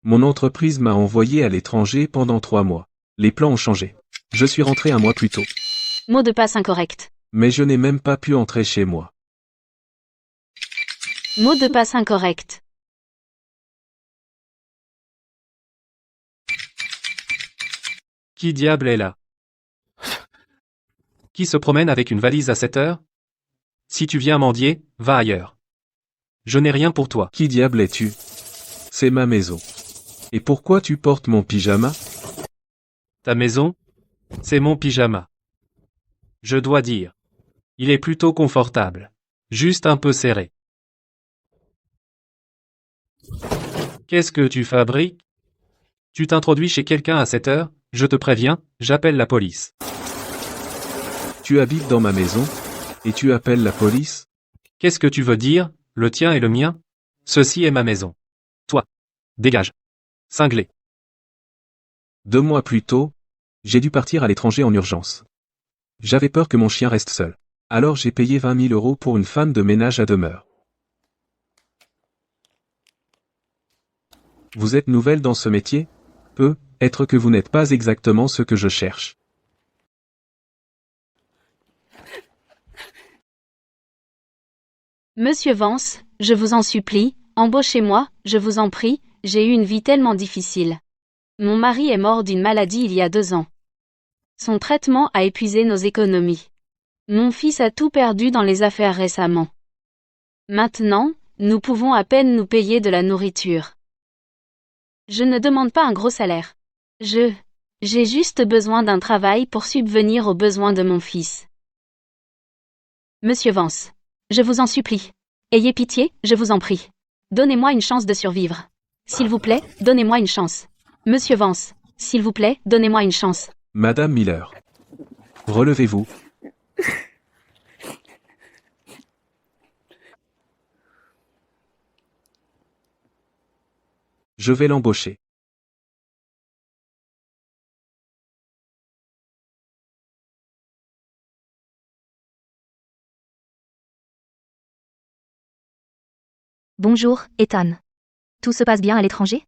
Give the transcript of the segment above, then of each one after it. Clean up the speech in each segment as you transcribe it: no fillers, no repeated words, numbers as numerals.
Mon entreprise m'a envoyé à l'étranger pendant 3 mois. Les plans ont changé. Je suis rentré un mois plus tôt. Mot de passe incorrect. Mais je n'ai même pas pu entrer chez moi. Mot de passe incorrect. Qui diable est là? Qui se promène avec une valise à 7 heures? Si tu viens mendier, va ailleurs. Je n'ai rien pour toi. Qui diable es-tu? C'est ma maison. Et pourquoi tu portes mon pyjama? Ta maison? C'est mon pyjama. Je dois dire. Il est plutôt confortable. Juste un peu serré. Qu'est-ce que tu fabriques? Tu t'introduis chez quelqu'un à 7 heures, je te préviens, j'appelle la police. Tu habites dans ma maison? Et tu appelles la police? Qu'est-ce que tu veux dire, le tien et le mien? Ceci est ma maison. Toi. Dégage. Cinglé. 2 mois plus tôt, j'ai dû partir à l'étranger en urgence. J'avais peur que mon chien reste seul. Alors j'ai payé 20 000 € pour une femme de ménage à demeure. Vous êtes nouvelle dans ce métier? Peut-être que vous n'êtes pas exactement ce que je cherche. Monsieur Vance, je vous en supplie, embauchez-moi, je vous en prie, j'ai eu une vie tellement difficile. Mon mari est mort d'une maladie il y a 2 ans. Son traitement a épuisé nos économies. Mon fils a tout perdu dans les affaires récemment. Maintenant, nous pouvons à peine nous payer de la nourriture. Je ne demande pas un gros salaire. J'ai juste besoin d'un travail pour subvenir aux besoins de mon fils. Monsieur Vance, je vous en supplie. Ayez pitié, je vous en prie. Donnez-moi une chance de survivre. S'il vous plaît, donnez-moi une chance. Monsieur Vance, s'il vous plaît, donnez-moi une chance. Madame Miller. Relevez-vous. Je vais l'embaucher. Bonjour, Ethan. Tout se passe bien à l'étranger?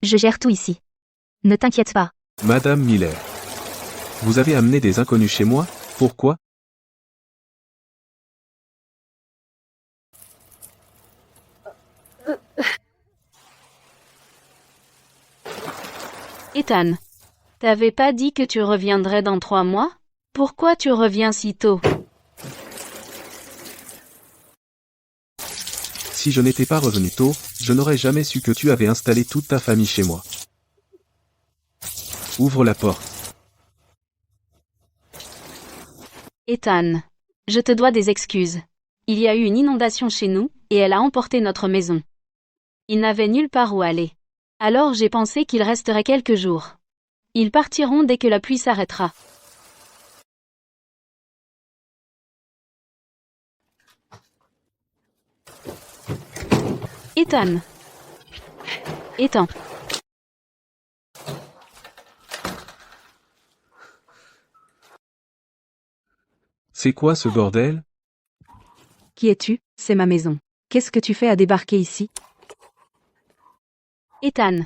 Je gère tout ici. Ne t'inquiète pas. Madame Miller. Vous avez amené des inconnus chez moi? Pourquoi? Ethan, t'avais pas dit que tu reviendrais dans 3 mois? Pourquoi tu reviens si tôt? Si je n'étais pas revenu tôt, je n'aurais jamais su que tu avais installé toute ta famille chez moi. Ouvre la porte. Ethan, je te dois des excuses. Il y a eu une inondation chez nous, et elle a emporté notre maison. Ils n'avaient nulle part où aller. Alors j'ai pensé qu'il resterait quelques jours. Ils partiront dès que la pluie s'arrêtera. Ethan. Ethan. C'est quoi ce bordel? Qui es-tu? C'est ma maison. Qu'est-ce que tu fais à débarquer ici? Ethan.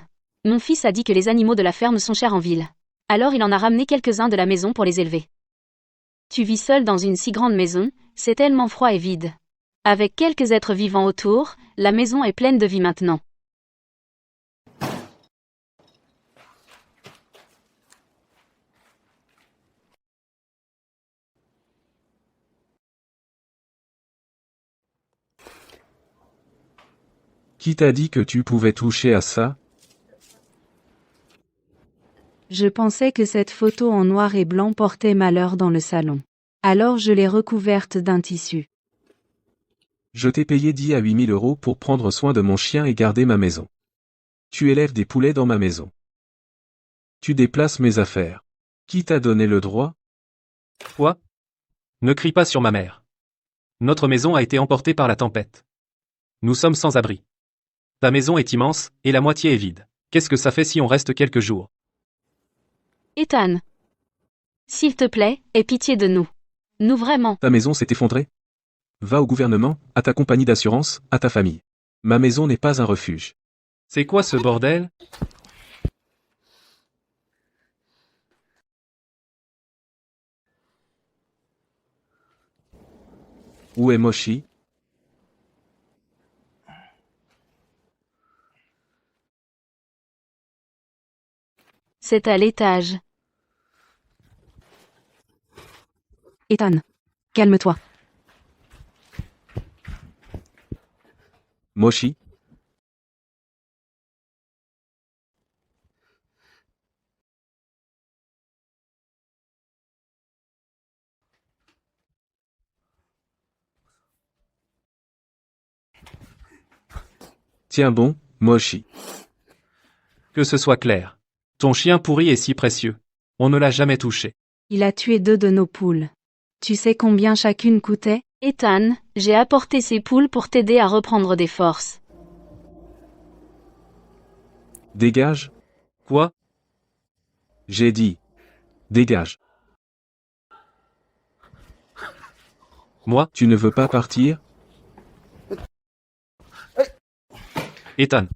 Mon fils a dit que les animaux de la ferme sont chers en ville. Alors il en a ramené quelques-uns de la maison pour les élever. Tu vis seul dans une si grande maison, c'est tellement froid et vide. Avec quelques êtres vivants autour, la maison est pleine de vie maintenant. Qui t'a dit que tu pouvais toucher à ça? Je pensais que cette photo en noir et blanc portait malheur dans le salon. Alors je l'ai recouverte d'un tissu. Je t'ai payé 10 à 8 000 € pour prendre soin de mon chien et garder ma maison. Tu élèves des poulets dans ma maison. Tu déplaces mes affaires. Qui t'a donné le droit? Quoi? Ne crie pas sur ma mère. Notre maison a été emportée par la tempête. Nous sommes sans abri. Ta maison est immense, et la moitié est vide. Qu'est-ce que ça fait si on reste quelques jours? Ethan. S'il te plaît, aie pitié de nous. Nous vraiment. Ta maison s'est effondrée? Va au gouvernement, à ta compagnie d'assurance, à ta famille. Ma maison n'est pas un refuge. C'est quoi ce bordel? Où est Moshi? C'est à l'étage. Ethan. Calme-toi. Moshi? Tiens bon, Moshi. Que ce soit clair. Ton chien pourri est si précieux. On ne l'a jamais touché. Il a tué 2 de nos poules. Tu sais combien chacune coûtait? Ethan, j'ai apporté ces poules pour t'aider à reprendre des forces. Dégage? Quoi? J'ai dit. Dégage. Moi? Tu ne veux pas partir? Ethan.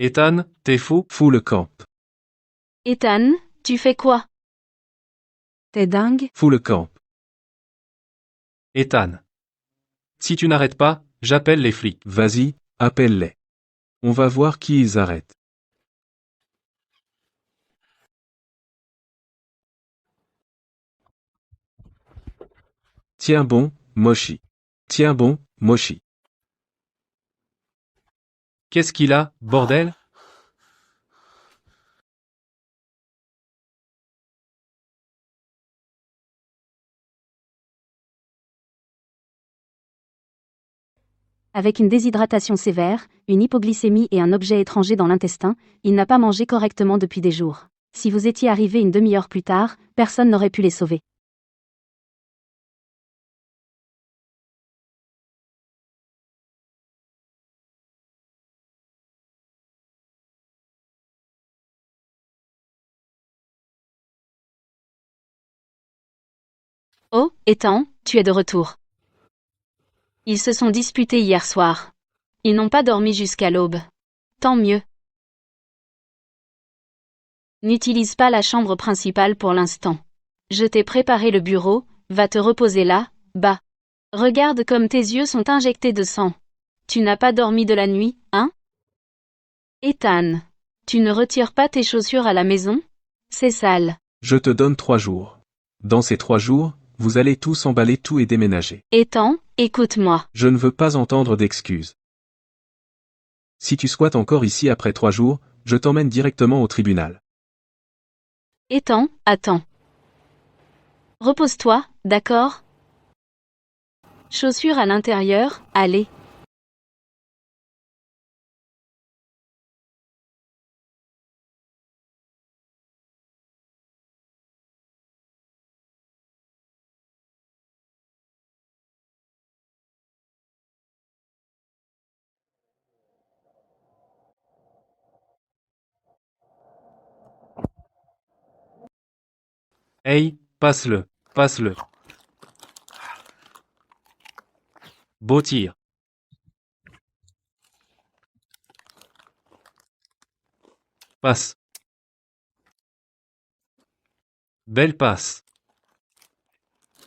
Ethan, t'es fou? Fous le camp. Ethan, tu fais quoi? T'es dingue? Fous le camp. Ethan. Si tu n'arrêtes pas, j'appelle les flics. Vas-y, appelle-les. On va voir qui ils arrêtent. Tiens bon, Moshi. Tiens bon, Moshi. Qu'est-ce qu'il a, bordel? Avec une déshydratation sévère, une hypoglycémie et un objet étranger dans l'intestin, il n'a pas mangé correctement depuis des jours. Si vous étiez arrivé une demi-heure plus tard, personne n'aurait pu les sauver. Oh, Ethan, tu es de retour. Ils se sont disputés hier soir. Ils n'ont pas dormi jusqu'à l'aube. Tant mieux. N'utilise pas la chambre principale pour l'instant. Je t'ai préparé le bureau, va te reposer là, bas. Regarde comme tes yeux sont injectés de sang. Tu n'as pas dormi de la nuit, hein? Ethan, tu ne retires pas tes chaussures à la maison? C'est sale. Je te donne 3 jours. Dans ces 3 jours, vous allez tous emballer tout et déménager. Ethan, écoute-moi. Je ne veux pas entendre d'excuses. Si tu squattes encore ici après 3 jours, je t'emmène directement au tribunal. Ethan, attends. Repose-toi, d'accord? Chaussures à l'intérieur, allez. Hey, passe-le, passe-le. Beau tir. Passe. Belle passe.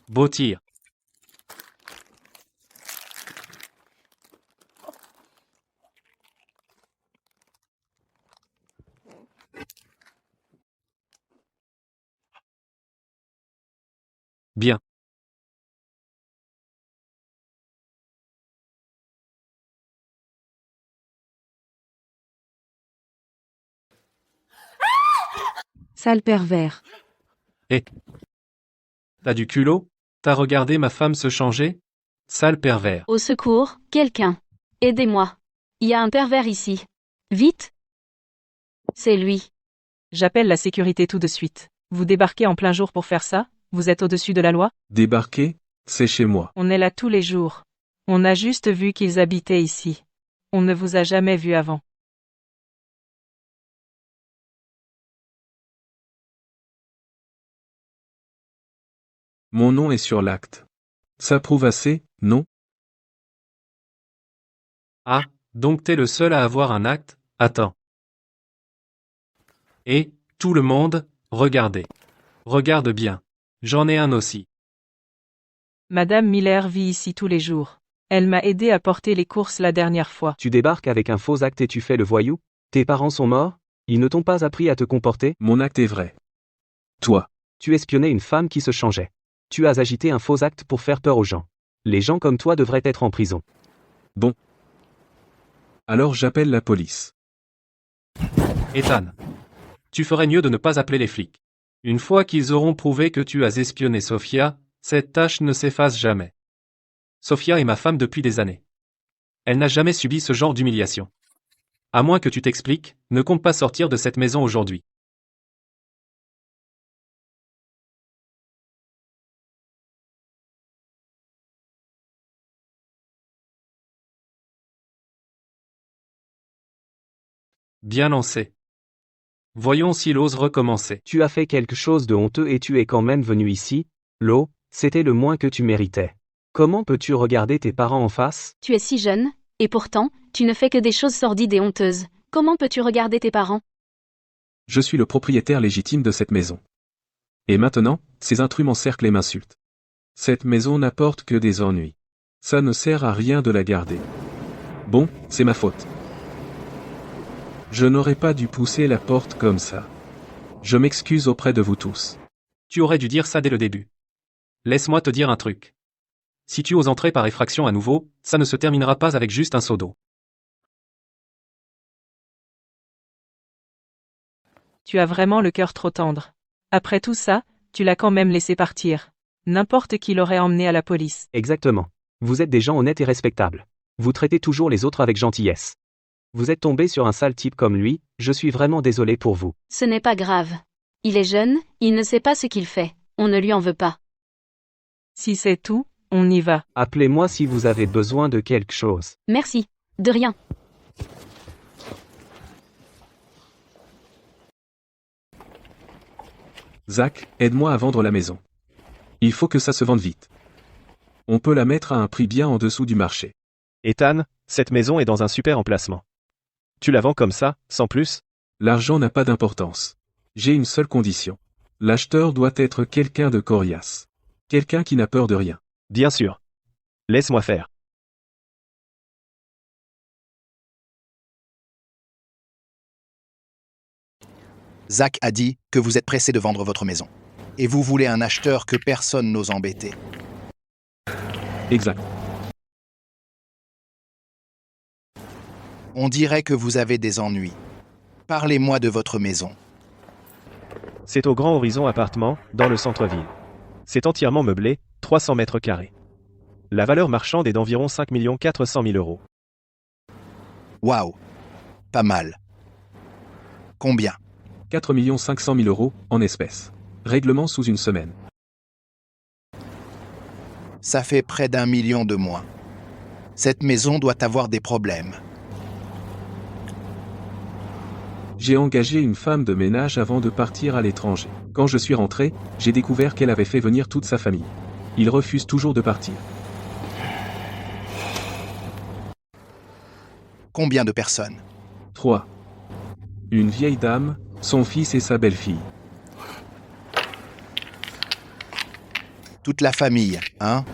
Beau tir. Bien. Sale pervers. Et t'as du culot? T'as regardé ma femme se changer? Sale pervers. Au secours, quelqu'un. Aidez-moi. Il y a un pervers ici. Vite. C'est lui. J'appelle la sécurité tout de suite. Vous débarquez en plein jour pour faire ça? Vous êtes au-dessus de la loi? Débarquer? C'est chez moi. On est là tous les jours. On a juste vu qu'ils habitaient ici. On ne vous a jamais vu avant. Mon nom est sur l'acte. Ça prouve assez, non? Ah, donc t'es le seul à avoir un acte? Attends. Et, tout le monde, regardez. Regarde bien. J'en ai un aussi. Madame Miller vit ici tous les jours. Elle m'a aidé à porter les courses la dernière fois. Tu débarques avec un faux acte et tu fais le voyou? Tes parents sont morts? Ils ne t'ont pas appris à te comporter? Mon acte est vrai. Toi, Tu espionnais une femme qui se changeait. Tu as agité un faux acte pour faire peur aux gens. Les gens comme toi devraient être en prison. alors j'appelle la police. Ethan. Tu ferais mieux de ne pas appeler les flics. Une fois qu'ils auront prouvé que tu as espionné Sophia, cette tâche ne s'efface jamais. Sophia est ma femme depuis des années. Elle n'a jamais subi ce genre d'humiliation. À moins que tu t'expliques, ne compte pas sortir de cette maison aujourd'hui. Bien lancé. Voyons s'il ose recommencer. Tu as fait quelque chose de honteux et tu es quand même venu ici? Lo, c'était le moins que tu méritais. Comment peux-tu regarder tes parents en face? Tu es si jeune, et pourtant, tu ne fais que des choses sordides et honteuses. Comment peux-tu regarder tes parents? Je suis le propriétaire légitime de cette maison. Et maintenant, ces intrus m'encerclent et m'insultent. Cette maison n'apporte que des ennuis. Ça ne sert à rien de la garder. Bon, c'est ma faute. Je n'aurais pas dû pousser la porte comme ça. Je m'excuse auprès de vous tous. Tu aurais dû dire ça dès le début. Laisse-moi te dire un truc. Si tu oses entrer par effraction à nouveau, ça ne se terminera pas avec juste un seau d'eau. Tu as vraiment le cœur trop tendre. Après tout ça, tu l'as quand même laissé partir. N'importe qui l'aurait emmené à la police. Exactement. Vous êtes des gens honnêtes et respectables. Vous traitez toujours les autres avec gentillesse. Vous êtes tombé sur un sale type comme lui, je suis vraiment désolé pour vous. Ce n'est pas grave. Il est jeune, il ne sait pas ce qu'il fait. On ne lui en veut pas. Si c'est tout, on y va. Appelez-moi si vous avez besoin de quelque chose. Merci. De rien. Zach, aide-moi à vendre la maison. Il faut que ça se vende vite. On peut la mettre à un prix bien en dessous du marché. Ethan, cette maison est dans un super emplacement. Tu la vends comme ça, sans plus? L'argent n'a pas d'importance. J'ai une seule condition. L'acheteur doit être quelqu'un de coriace. Quelqu'un qui n'a peur de rien. Bien sûr. Laisse-moi faire. Zach a dit que vous êtes pressé de vendre votre maison. Et vous voulez un acheteur que personne n'ose embêter. Exact. On dirait que vous avez des ennuis. Parlez-moi de votre maison. C'est au Grand Horizon Appartement, dans le centre-ville. C'est entièrement meublé, 300 mètres carrés. La valeur marchande est d'environ 5 400 000 euros. Waouh. Pas mal. Combien? 4 500 000 euros, en espèces. Règlement sous une semaine. Ça fait près d'1 million de moins. Cette maison doit avoir des problèmes. J'ai engagé une femme de ménage avant de partir à l'étranger. Quand je suis rentré, j'ai découvert qu'elle avait fait venir toute sa famille. Ils refusent toujours de partir. Combien de personnes? 3. Une vieille dame, son fils et sa belle-fille. Toute la famille, hein?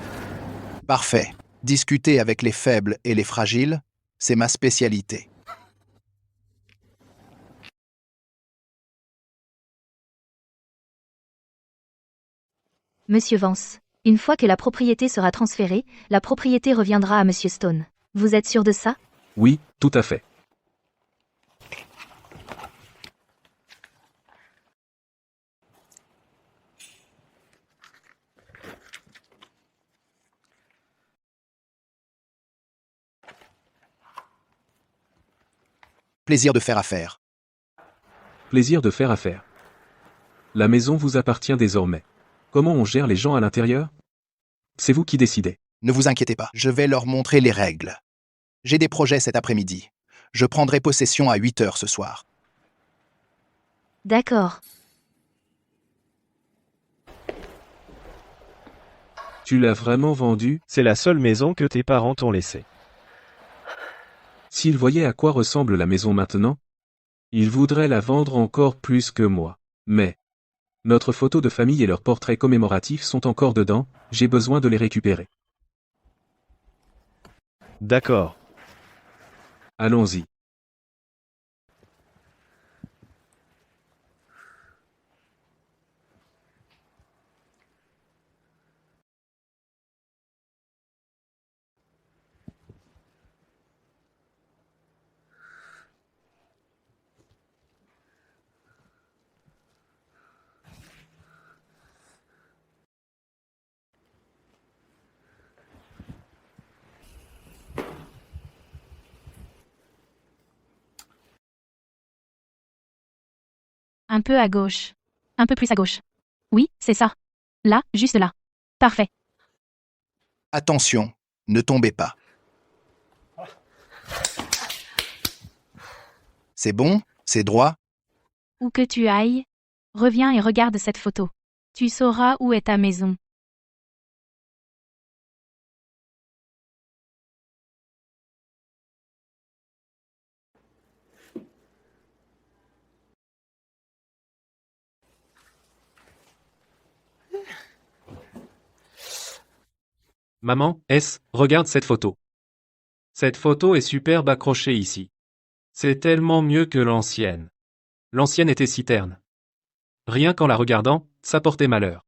Parfait. Discuter avec les faibles et les fragiles, c'est ma spécialité. Monsieur Vance. Une fois que la propriété sera transférée, la propriété reviendra à Monsieur Stone. Vous êtes sûr de ça? Oui, tout à fait. Plaisir de faire affaire. Plaisir de faire affaire. La maison vous appartient désormais. Comment on gère les gens à l'intérieur? C'est vous qui décidez. Ne vous inquiétez pas, je vais leur montrer les règles. J'ai des projets cet après-midi. Je prendrai possession à 8 heures ce soir. D'accord. Tu l'as vraiment vendue? C'est la seule maison que tes parents t'ont laissée. S'ils voyaient à quoi ressemble la maison maintenant, ils voudraient la vendre encore plus que moi. Mais notre photo de famille et leurs portraits commémoratifs sont encore dedans, j'ai besoin de les récupérer. D'accord. Allons-y. Un peu à gauche. Un peu plus à gauche. Oui, c'est ça. Là, juste là. Parfait. Attention, ne tombez pas. C'est bon? C'est droit? Où que tu ailles, reviens et regarde cette photo. Tu sauras où est ta maison. Maman, regarde cette photo. Cette photo est superbe accrochée ici. C'est tellement mieux que l'ancienne. L'ancienne était si terne. Rien qu'en la regardant, ça portait malheur.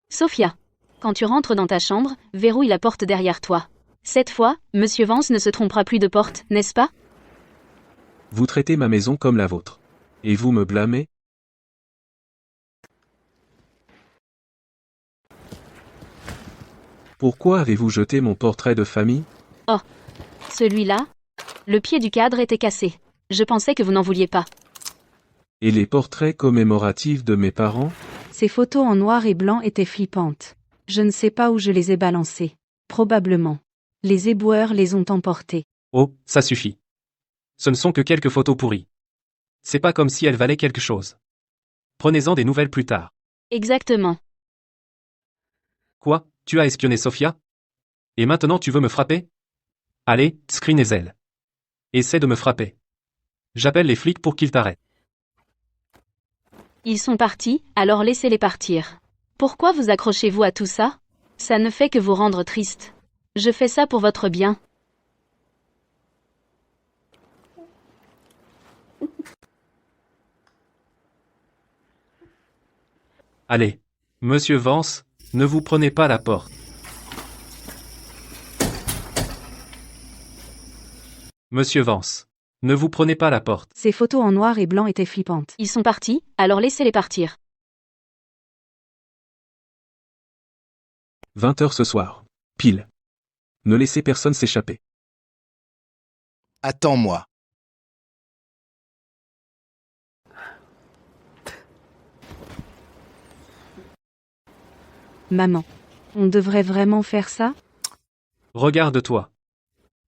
Sophia, quand tu rentres dans ta chambre, verrouille la porte derrière toi. Cette fois, Monsieur Vance ne se trompera plus de porte, n'est-ce pas? Vous traitez ma maison comme la vôtre. Et vous me blâmez? Pourquoi avez-vous jeté mon portrait de famille? Oh, celui-là? Le pied du cadre était cassé. Je pensais que vous n'en vouliez pas. Et les portraits commémoratifs de mes parents? Ces photos en noir et blanc étaient flippantes. Je ne sais pas où je les ai balancées. Probablement. Les éboueurs les ont emportées. Oh, ça suffit. Ce ne sont que quelques photos pourries. C'est pas comme si elles valaient quelque chose. Prenez-en des nouvelles plus tard. Exactement. Quoi, tu as espionné Sophia? Et maintenant tu veux me frapper? Allez, Screenezel. Essaie de me frapper. J'appelle les flics pour qu'ils t'arrêtent. Ils sont partis, alors laissez-les partir. Pourquoi vous accrochez-vous à tout ça? Ça ne fait que vous rendre triste. Je fais ça pour votre bien. Allez, Monsieur Vance, ne vous prenez pas la porte. Monsieur Vance, ne vous prenez pas la porte. Ces photos en noir et blanc étaient flippantes. Ils sont partis, alors laissez-les partir. 20h ce soir. Pile. Ne laissez personne s'échapper. Attends-moi. Maman. On devrait vraiment faire ça? Regarde-toi.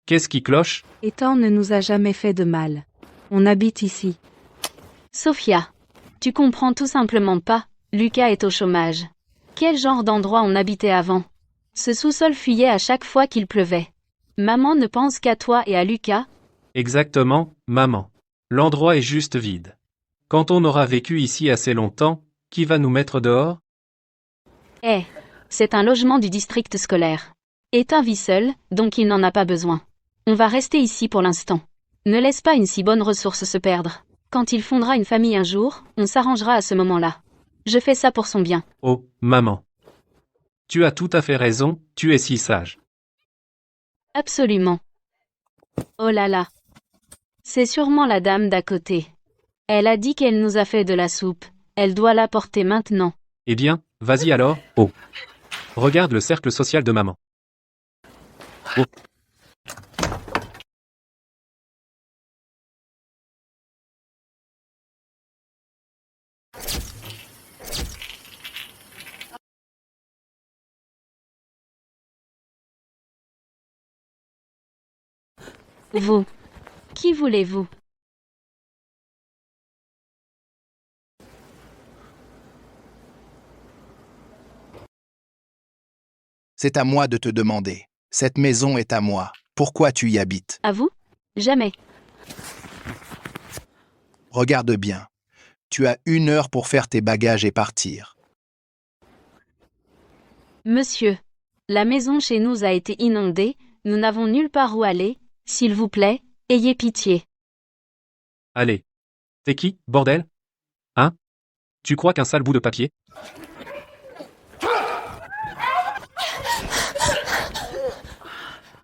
Qu'est-ce qui cloche? Ethan ne nous a jamais fait de mal. On habite ici. Sophia, tu comprends tout simplement pas, Lucas est au chômage. Quel genre d'endroit on habitait avant? Ce sous-sol fuyait à chaque fois qu'il pleuvait. Maman ne pense qu'à toi et à Lucas. Exactement, maman. L'endroit est juste vide. Quand on aura vécu ici assez longtemps, qui va nous mettre dehors? C'est un logement du district scolaire. Ethan vit seul, donc il n'en a pas besoin. On va rester ici pour l'instant. Ne laisse pas une si bonne ressource se perdre. Quand il fondera une famille un jour, on s'arrangera à ce moment-là. Je fais ça pour son bien. Oh, maman. Tu as tout à fait raison, tu es si sage. Absolument. Oh là là. C'est sûrement la dame d'à côté. Elle a dit qu'elle nous a fait de la soupe. Elle doit la porter maintenant. Eh bien, vas-y alors, oh. Regarde le cercle social de maman. Oh. Vous. Qui voulez-vous? C'est à moi de te demander. Cette maison est à moi. Pourquoi tu y habites? À vous? Jamais. Regarde bien. Tu as 1 heure pour faire tes bagages et partir. Monsieur, la maison chez nous a été inondée, nous n'avons nulle part où aller, s'il vous plaît, ayez pitié. Allez. T'es qui, bordel? Hein? Tu crois qu'un sale bout de papier?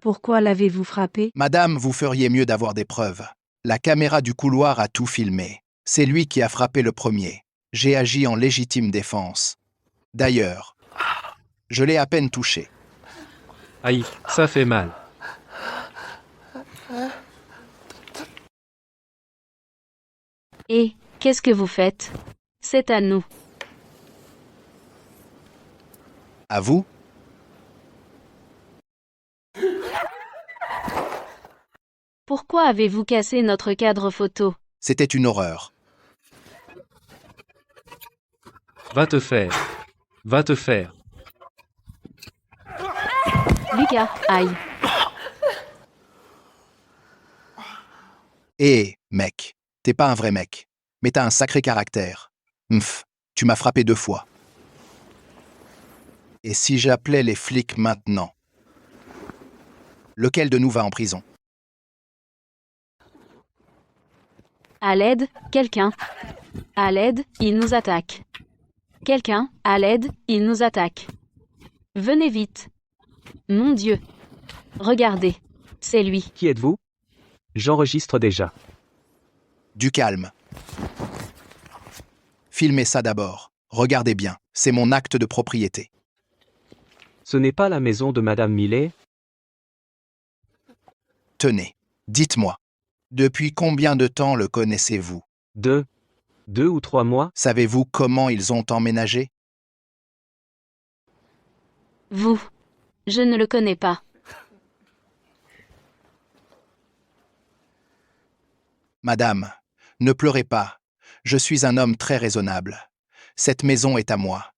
Pourquoi l'avez-vous frappé? Madame, vous feriez mieux d'avoir des preuves. La caméra du couloir a tout filmé. C'est lui qui a frappé le premier. J'ai agi en légitime défense. D'ailleurs, je l'ai à peine touché. Aïe, ça fait mal. Et, qu'est-ce que vous faites? C'est à nous. À vous? Pourquoi avez-vous cassé notre cadre photo? C'était une horreur. Va te faire. Va te faire. Lucas, aïe. Hé, mec, t'es pas un vrai mec, mais t'as un sacré caractère. Tu m'as frappé 2 fois. Et si j'appelais les flics maintenant? Lequel de nous va en prison? À l'aide, quelqu'un. À l'aide, il nous attaque. Quelqu'un, à l'aide, il nous attaque. Venez vite. Mon Dieu. Regardez. C'est lui. Qui êtes-vous? J'enregistre déjà. Du calme. Filmez ça d'abord. Regardez bien, c'est mon acte de propriété. Ce n'est pas la maison de Madame Millet? Tenez, dites-moi. Depuis combien de temps le connaissez-vous? 2 ou 3 mois? Savez-vous comment ils ont emménagé? Vous. Je ne le connais pas. Madame, ne pleurez pas. Je suis un homme très raisonnable. Cette maison est à moi.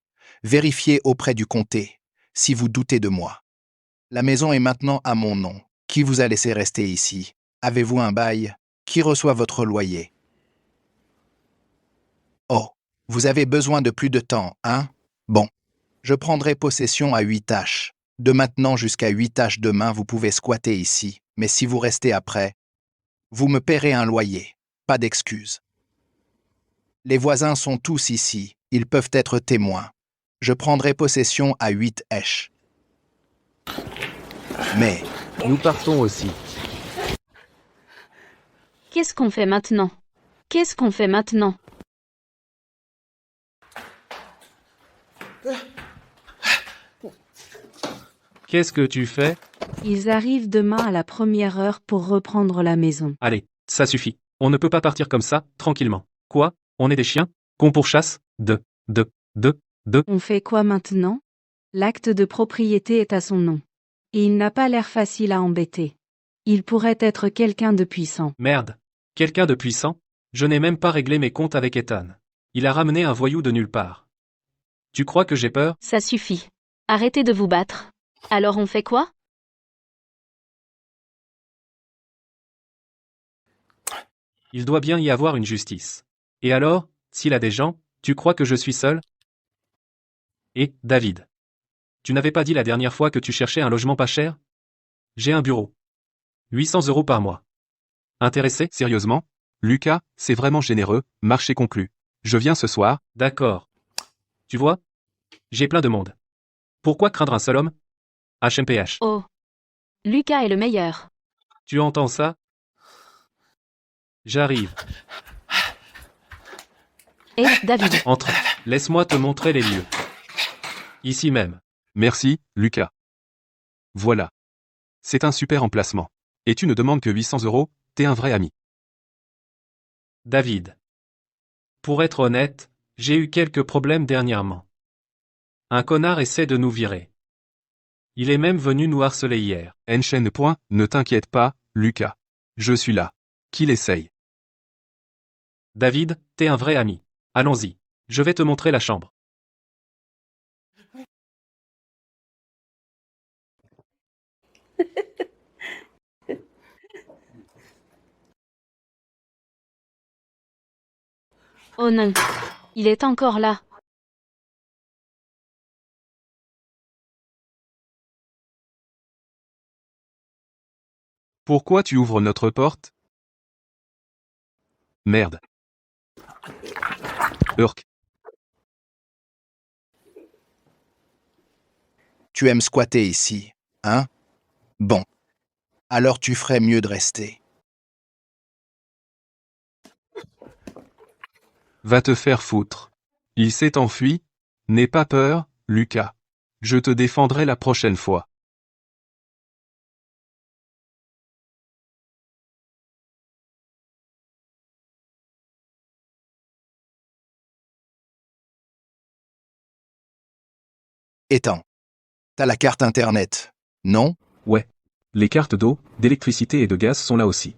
Vérifiez auprès du comté, si vous doutez de moi. La maison est maintenant à mon nom. Qui vous a laissé rester ici? Avez-vous un bail? Qui reçoit votre loyer? Oh, vous avez besoin de plus de temps, hein? Bon, je prendrai possession à 8 H. De maintenant jusqu'à 8 H demain, vous pouvez squatter ici, mais si vous restez après, vous me paierez un loyer. Pas d'excuses. Les voisins sont tous ici, ils peuvent être témoins. Je prendrai possession à 8 H. Mais, Nous partons aussi. Qu'est-ce qu'on fait maintenant? Qu'est-ce qu'on fait maintenant? Qu'est-ce que tu fais? Ils arrivent demain à la première heure pour reprendre la maison. Allez, ça suffit. On ne peut pas partir comme ça, tranquillement. Quoi? On est des chiens? Qu'on pourchasse? De. On fait quoi maintenant? L'acte de propriété est à son nom. Et il n'a pas l'air facile à embêter. Il pourrait être quelqu'un de puissant. Merde. Quelqu'un de puissant? Je n'ai même pas réglé mes comptes avec Ethan. Il a ramené un voyou de nulle part. Tu crois que j'ai peur? Ça suffit. Arrêtez de vous battre. Alors on fait quoi? Il doit bien y avoir une justice. Et alors, s'il a des gens, tu crois que je suis seul? Et, David. Tu n'avais pas dit la dernière fois que tu cherchais un logement pas cher? J'ai un bureau. 800 € par mois. Intéressé? Sérieusement? Lucas, c'est vraiment généreux, marché conclu. Je viens ce soir. D'accord. Tu vois? J'ai plein de monde. Pourquoi craindre un seul homme? HMPH. Oh. Lucas est le meilleur. Tu entends ça? J'arrive. Et, David. Entre. Laisse-moi te montrer les lieux. Ici même. Merci, Lucas. Voilà. C'est un super emplacement. Et tu ne demandes que 800 €, t'es un vrai ami. David. Pour être honnête, j'ai eu quelques problèmes dernièrement. Un connard essaie de nous virer. Il est même venu nous harceler hier. Enchaîne point, ne t'inquiète pas, Lucas. Je suis là. Qu'il essaye. David, t'es un vrai ami. Allons-y. Je vais te montrer la chambre. Oh non. Il est encore là. Pourquoi tu ouvres notre porte? Merde. Urk. Tu aimes squatter ici, hein? Bon. Alors tu ferais mieux de rester. Va te faire foutre. Il s'est enfui. N'aie pas peur, Lucas. Je te défendrai la prochaine fois. Ethan. T'as la carte internet, non? Ouais. Les cartes d'eau, d'électricité et de gaz sont là aussi.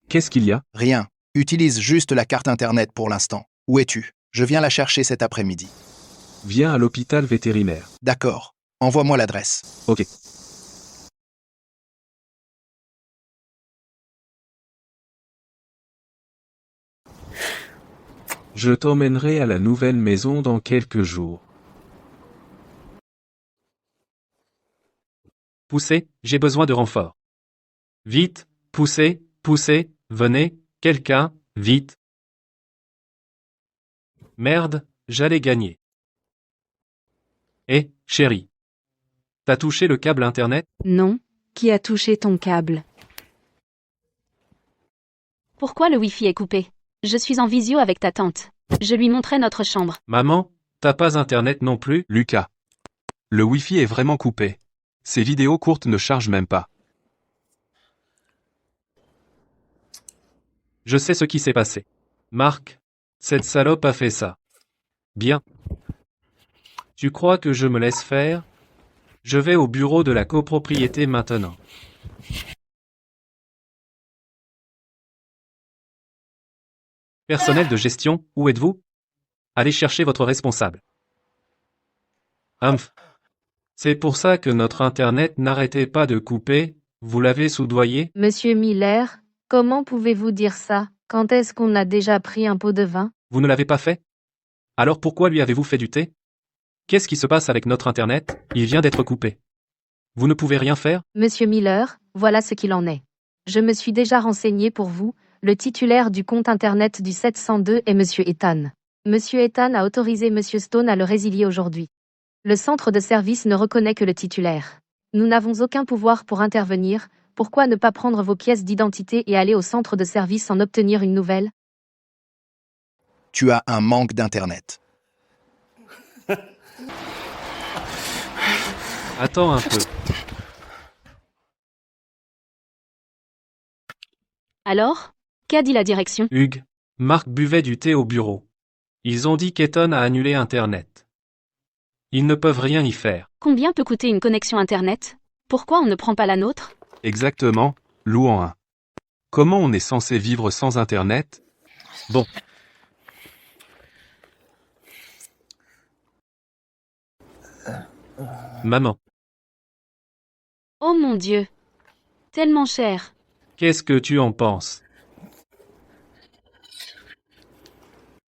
Qu'est-ce qu'il y a? Rien. Utilise juste la carte internet pour l'instant. Où es-tu? Je viens la chercher cet après-midi. Viens à l'hôpital vétérinaire. D'accord. Envoie-moi l'adresse. Ok. Je t'emmènerai à la nouvelle maison dans quelques jours. Poussez, j'ai besoin de renfort. Vite, poussez, poussez, venez, quelqu'un, vite. Merde, j'allais gagner. Eh, chérie. T'as touché le câble internet? Non, qui a touché ton câble? Pourquoi le Wi-Fi est coupé? Je suis en visio avec ta tante. Je lui montrais notre chambre. Maman, t'as pas internet non plus? Lucas. Le Wi-Fi est vraiment coupé. Ces vidéos courtes ne chargent même pas. Je sais ce qui s'est passé. Marc, cette salope a fait ça. Bien. Tu crois que je me laisse faire? Je vais au bureau de la copropriété maintenant. Personnel de gestion, où êtes-vous? Allez chercher votre responsable. Humph. C'est pour ça que notre Internet n'arrêtait pas de couper, vous l'avez soudoyé? Monsieur Miller, comment pouvez-vous dire ça? Quand est-ce qu'on a déjà pris un pot de vin? Vous ne l'avez pas fait? Alors pourquoi lui avez-vous fait du thé? Qu'est-ce qui se passe avec notre Internet? Il vient d'être coupé. Vous ne pouvez rien faire? Monsieur Miller, voilà ce qu'il en est. Je me suis déjà renseigné pour vous, le titulaire du compte internet du 702 est Monsieur Ethan. Monsieur Ethan a autorisé Monsieur Stone à le résilier aujourd'hui. Le centre de service ne reconnaît que le titulaire. Nous n'avons aucun pouvoir pour intervenir, pourquoi ne pas prendre vos pièces d'identité et aller au centre de service en obtenir une nouvelle? Tu as un manque d'internet. Attends un peu. Alors? Qu'a dit la direction? Hugues, Marc buvait du thé au bureau. Ils ont dit qu'Eton a annulé Internet. Ils ne peuvent rien y faire. Combien peut coûter une connexion Internet? Pourquoi on ne prend pas la nôtre? Exactement, louant un. Comment on est censé vivre sans Internet? Bon. Maman, Oh mon Dieu! Tellement cher. qu'est-ce que tu en penses?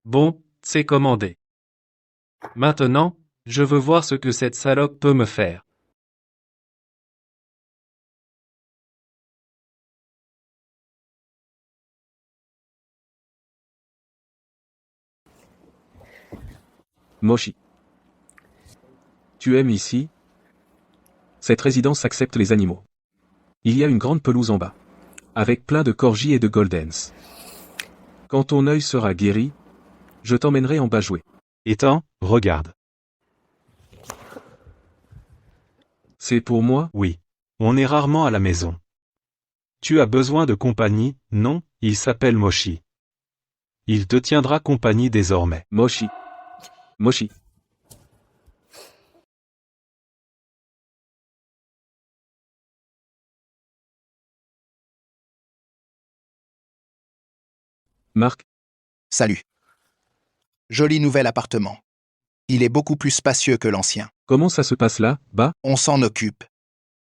Bon, c'est commandé. Maintenant, je veux voir ce que cette salope peut me faire. Moshi. Tu aimes ici? Cette résidence accepte les animaux. Il y a une grande pelouse en bas. Avec plein de corgis et de goldens. Quand ton œil sera guéri, je t'emmènerai en bas jouer. Ethan, regarde. C'est pour moi? Oui. On est rarement à la maison. Tu as besoin de compagnie, non? Il s'appelle Moshi. Il te tiendra compagnie désormais. Moshi. Moshi. Marc, Salut. Joli nouvel appartement. Il est beaucoup plus spacieux que l'ancien. comment ça se passe là, bas? On s'en occupe.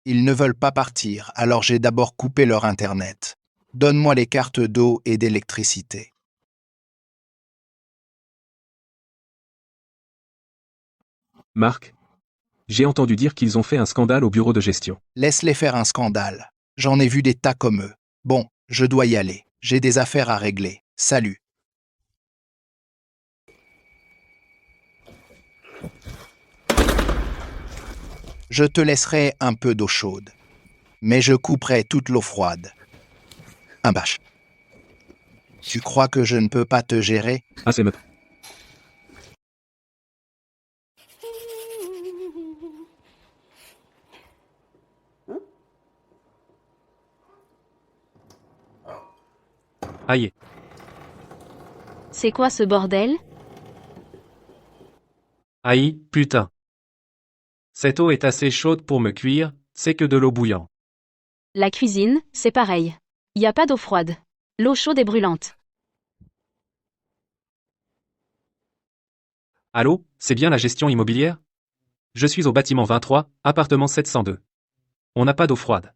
Ils ne veulent pas partir, alors j'ai d'abord coupé leur internet. Donne-moi les cartes d'eau et d'électricité. Marc, j'ai entendu dire qu'ils ont fait un scandale au bureau de gestion. Laisse-les faire un scandale. J'en ai vu des tas comme eux. Bon, je dois y aller. J'ai des affaires à régler. Salut. Je te laisserai un peu d'eau chaude. Mais je couperai toute l'eau froide. Un bâche. Tu crois que je ne peux pas te gérer? Ah, c'est maintenant. Aïe. C'est quoi ce bordel? Aïe, putain. Cette eau est assez chaude pour me cuire, c'est que de l'eau bouillante. La cuisine, c'est pareil. Y a pas d'eau froide. L'eau chaude est brûlante. Allô, c'est bien la gestion immobilière? Je suis au bâtiment 23, appartement 702. On n'a pas d'eau froide.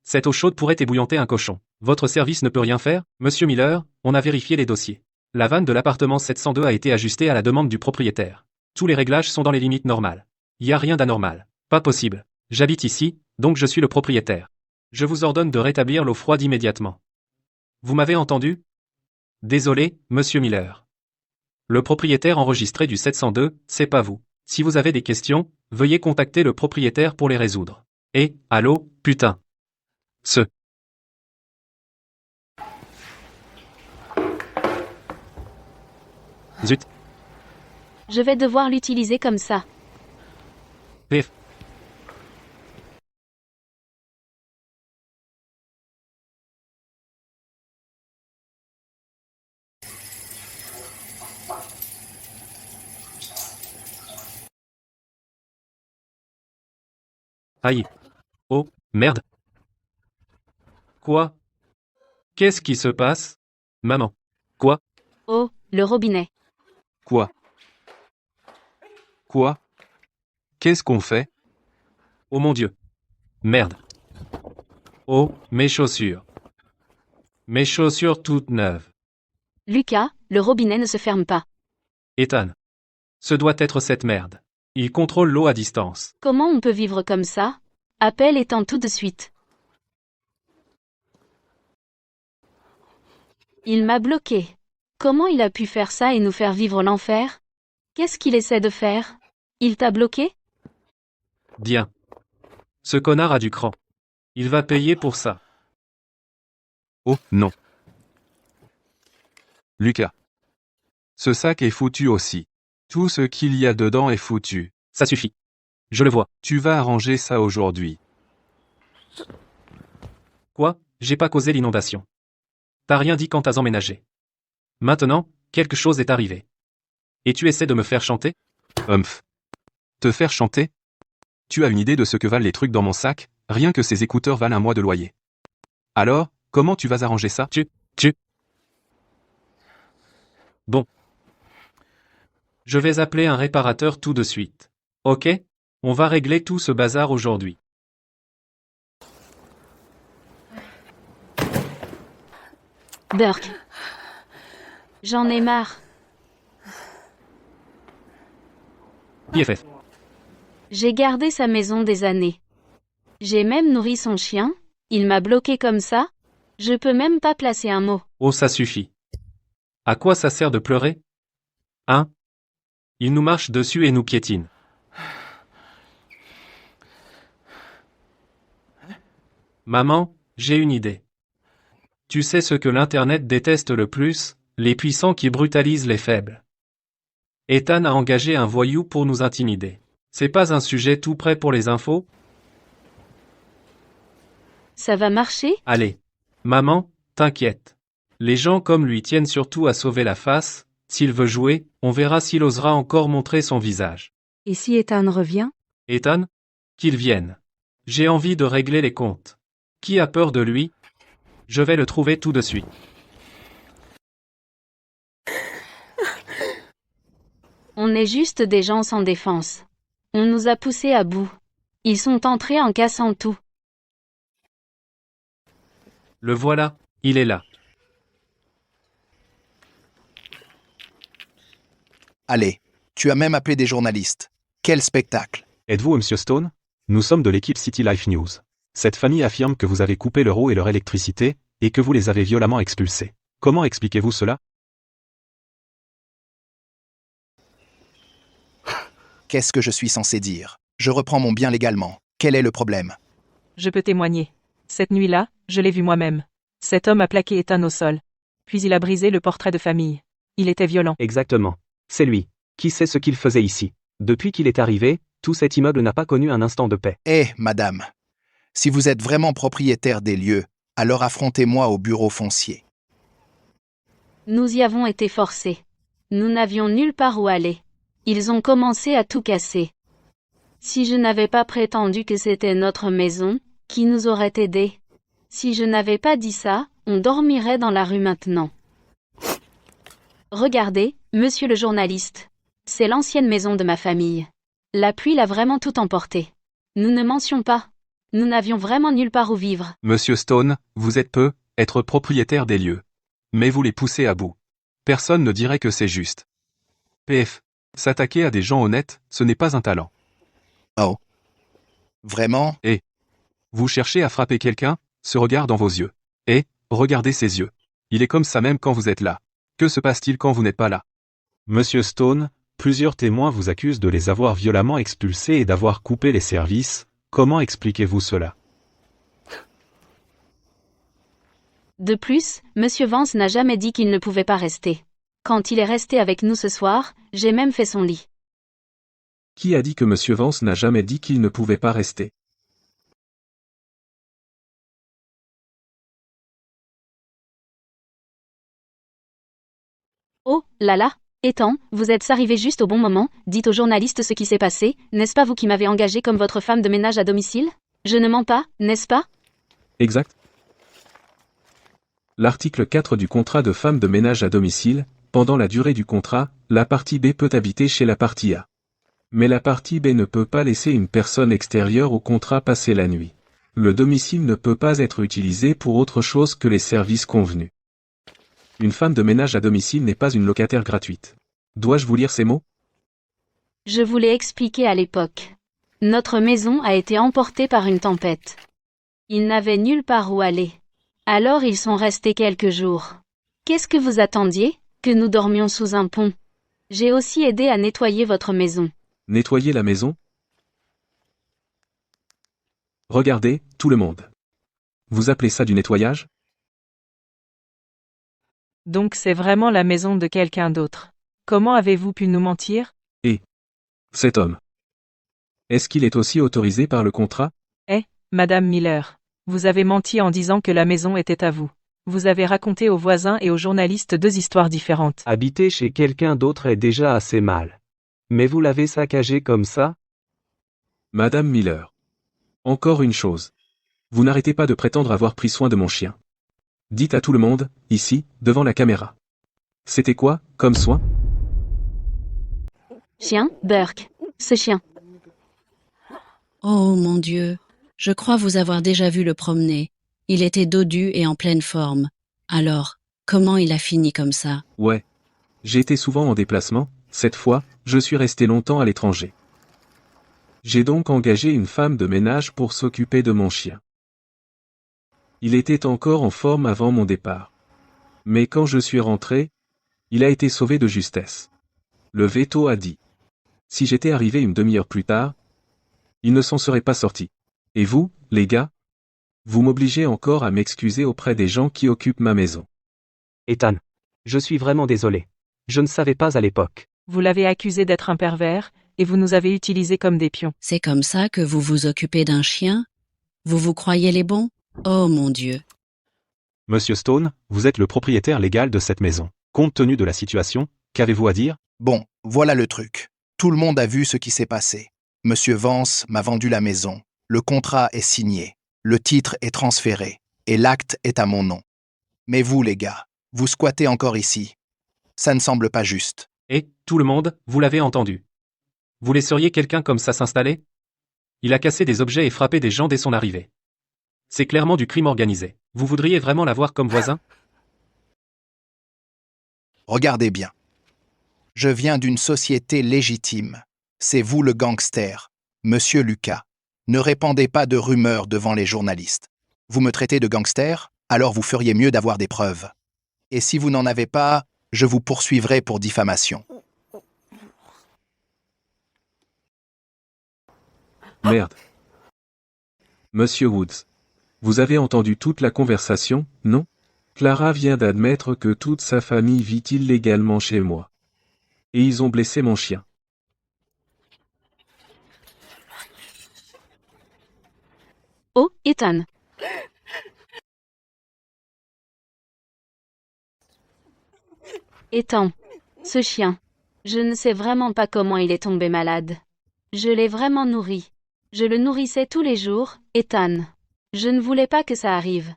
Cette eau chaude pourrait ébouillanter un cochon. Votre service ne peut rien faire, monsieur Miller, on a vérifié les dossiers. La vanne de l'appartement 702 a été ajustée à la demande du propriétaire. Tous les réglages sont dans les limites normales. Y a rien d'anormal. Pas possible. J'habite ici, donc je suis le propriétaire. Je vous ordonne de rétablir l'eau froide immédiatement. Vous m'avez entendu? Désolé, monsieur Miller. Le propriétaire enregistré du 702, c'est pas vous. Si vous avez des questions, veuillez contacter le propriétaire pour les résoudre. Et, allô, putain. Zut. Je vais devoir l'utiliser comme ça. Pif. Aïe. Oh, merde. Quoi? Qu'est-ce qui se passe? Maman. Quoi? Oh, le robinet. Quoi? Quoi? Qu'est-ce qu'on fait? Oh mon Dieu. Merde. Oh, mes chaussures. Mes chaussures toutes neuves. Lucas, le robinet ne se ferme pas. Ethan. Ce doit être cette merde. Il contrôle l'eau à distance. Comment on peut vivre comme ça? Appelle Ethan tout de suite. Il m'a bloqué. Comment il a pu faire ça et nous faire vivre l'enfer? Qu'est-ce qu'il essaie de faire? Il t'a bloqué? Bien. Ce connard a du cran. Il va payer pour ça. Oh, non. Lucas. Ce sac est foutu aussi. Tout ce qu'il y a dedans est foutu. Ça suffit. Je le vois. Tu vas arranger ça aujourd'hui. Quoi? J'ai pas causé l'inondation. T'as rien dit quand t'as emménagé. Maintenant, quelque chose est arrivé. Et tu essaies de me faire chanter? Humph. Te faire chanter? Tu as une idée de ce que valent les trucs dans mon sac? Rien que ces écouteurs valent un mois de loyer. Alors, comment tu vas arranger ça? Bon. Je vais appeler un réparateur tout de suite. Ok? On va régler tout ce bazar aujourd'hui. Burke. J'en ai marre. PFF. J'ai gardé sa maison des années. J'ai même nourri son chien. Il m'a bloqué comme ça. Je peux même pas placer un mot. Oh, ça suffit. À quoi ça sert de pleurer? Hein? Il nous marche dessus et nous piétine. Maman, j'ai une idée. Tu sais ce que l'Internet déteste le plus? Les puissants qui brutalisent les faibles. Ethan a engagé un voyou pour nous intimider. C'est pas un sujet tout prêt pour les infos? Ça va marcher? Allez. Maman, t'inquiète. Les gens comme lui tiennent surtout à sauver la face. S'il veut jouer, on verra s'il osera encore montrer son visage. Et si Ethan revient? Ethan? Qu'il vienne. J'ai envie de régler les comptes. Qui a peur de lui? Je vais le trouver tout de suite. On est juste des gens sans défense. On nous a poussés à bout. Ils sont entrés en cassant tout. Le voilà, il est là. Allez, tu as même appelé des journalistes. Quel spectacle! Êtes-vous Monsieur Stone? Nous sommes de l'équipe City Life News. Cette famille affirme que vous avez coupé leur eau et leur électricité, et que vous les avez violemment expulsés. Comment expliquez-vous cela? Qu'est-ce que je suis censé dire? Je reprends mon bien légalement. Quel est le problème? Je peux témoigner. Cette nuit-là, je l'ai vu moi-même. Cet homme a plaqué Ethan au sol. Puis il a brisé le portrait de famille. Il était violent. Exactement. C'est lui. Qui sait ce qu'il faisait ici? Depuis qu'il est arrivé, tout cet immeuble n'a pas connu un instant de paix. Eh, madame, si vous êtes vraiment propriétaire des lieux, alors affrontez-moi au bureau foncier. Nous y avons été forcés. Nous n'avions nulle part où aller. Ils ont commencé à tout casser. Si je n'avais pas prétendu que c'était notre maison, qui nous aurait aidés? Si je n'avais pas dit ça, on dormirait dans la rue maintenant. Regardez, monsieur le journaliste. C'est l'ancienne maison de ma famille. La pluie l'a vraiment tout emporté. Nous ne mentions pas. Nous n'avions vraiment nulle part où vivre. Monsieur Stone, vous êtes peu, être propriétaire des lieux. Mais vous les poussez à bout. Personne ne dirait que c'est juste. PF. S'attaquer à des gens honnêtes, ce n'est pas un talent. Oh. Vraiment? Vous cherchez à frapper quelqu'un, ce regard dans vos yeux. Et, regardez ses yeux. Il est comme ça même quand vous êtes là. Que se passe-t-il quand vous n'êtes pas là? Monsieur Stone, plusieurs témoins vous accusent de les avoir violemment expulsés et d'avoir coupé les services. Comment expliquez-vous cela? De plus, monsieur Vance n'a jamais dit qu'il ne pouvait pas rester. Quand il est resté avec nous ce soir, j'ai même fait son lit. Qui a dit que Monsieur Vance n'a jamais dit qu'il ne pouvait pas rester? Oh, là là, Ethan, vous êtes arrivé juste au bon moment, dites aux journalistes ce qui s'est passé, n'est-ce pas vous qui m'avez engagé comme votre femme de ménage à domicile? Je ne mens pas, n'est-ce pas? Exact. L'article 4 du contrat de femme de ménage à domicile, pendant la durée du contrat, la partie B peut habiter chez la partie A. Mais la partie B ne peut pas laisser une personne extérieure au contrat passer la nuit. Le domicile ne peut pas être utilisé pour autre chose que les services convenus. Une femme de ménage à domicile n'est pas une locataire gratuite. Dois-je vous lire ces mots? Je vous l'ai expliqué à l'époque. Notre maison a été emportée par une tempête. Ils n'avaient nulle part où aller. Alors ils sont restés quelques jours. Qu'est-ce que vous attendiez? Que nous dormions sous un pont. J'ai aussi aidé à nettoyer votre maison. Nettoyer la maison? Regardez, tout le monde. Vous appelez ça du nettoyage? Donc c'est vraiment la maison de quelqu'un d'autre. Comment avez-vous pu nous mentir? Cet homme. Est-ce qu'il est aussi autorisé par le contrat? Madame Miller. Vous avez menti en disant que la maison était à vous. Vous avez raconté aux voisins et aux journalistes deux histoires différentes. Habiter chez quelqu'un d'autre est déjà assez mal. Mais vous l'avez saccagé comme ça? Madame Miller. Encore une chose. Vous n'arrêtez pas de prétendre avoir pris soin de mon chien. Dites à tout le monde, ici, devant la caméra. C'était quoi, comme soin? Chien, Burke. Ce chien. Oh mon Dieu, je crois vous avoir déjà vu le promener. Il était dodu et en pleine forme. Alors, comment il a fini comme ça? Ouais. J'ai été souvent en déplacement, cette fois, je suis resté longtemps à l'étranger. J'ai donc engagé une femme de ménage pour s'occuper de mon chien. Il était encore en forme avant mon départ. Mais quand je suis rentré, il a été sauvé de justesse. Le veto a dit. Si j'étais arrivé une demi-heure plus tard, il ne s'en serait pas sorti. Et vous, les gars? Vous m'obligez encore à m'excuser auprès des gens qui occupent ma maison. Ethan. Je suis vraiment désolé. Je ne savais pas à l'époque. Vous l'avez accusé d'être un pervers, et vous nous avez utilisés comme des pions. C'est comme ça que vous vous occupez d'un chien? Vous vous croyez les bons? Oh mon Dieu. Monsieur Stone, vous êtes le propriétaire légal de cette maison. Compte tenu de la situation, qu'avez-vous à dire? Bon, voilà le truc. Tout le monde a vu ce qui s'est passé. Monsieur Vance m'a vendu la maison. Le contrat est signé. Le titre est transféré. Et l'acte est à mon nom. Mais vous, les gars, vous squattez encore ici. Ça ne semble pas juste. Et, tout le monde, vous l'avez entendu. Vous laisseriez quelqu'un comme ça s'installer? Il a cassé des objets et frappé des gens dès son arrivée. C'est clairement du crime organisé. Vous voudriez vraiment l'avoir comme voisin? Regardez bien. Je viens d'une société légitime. c'est vous le gangster. Monsieur Lucas, ne répandez pas de rumeurs devant les journalistes. Vous me traitez de gangster, alors vous feriez mieux d'avoir des preuves. Et si vous n'en avez pas, je vous poursuivrai pour diffamation. Merde. Monsieur Woods. Vous avez entendu toute la conversation, non? Clara vient d'admettre que toute sa famille vit illégalement chez moi. Et ils ont blessé mon chien. Oh, Ethan. Ethan. Ce chien. Je ne sais vraiment pas comment il est tombé malade. Je l'ai vraiment nourri. Je le nourrissais tous les jours, Ethan. Je ne voulais pas que ça arrive.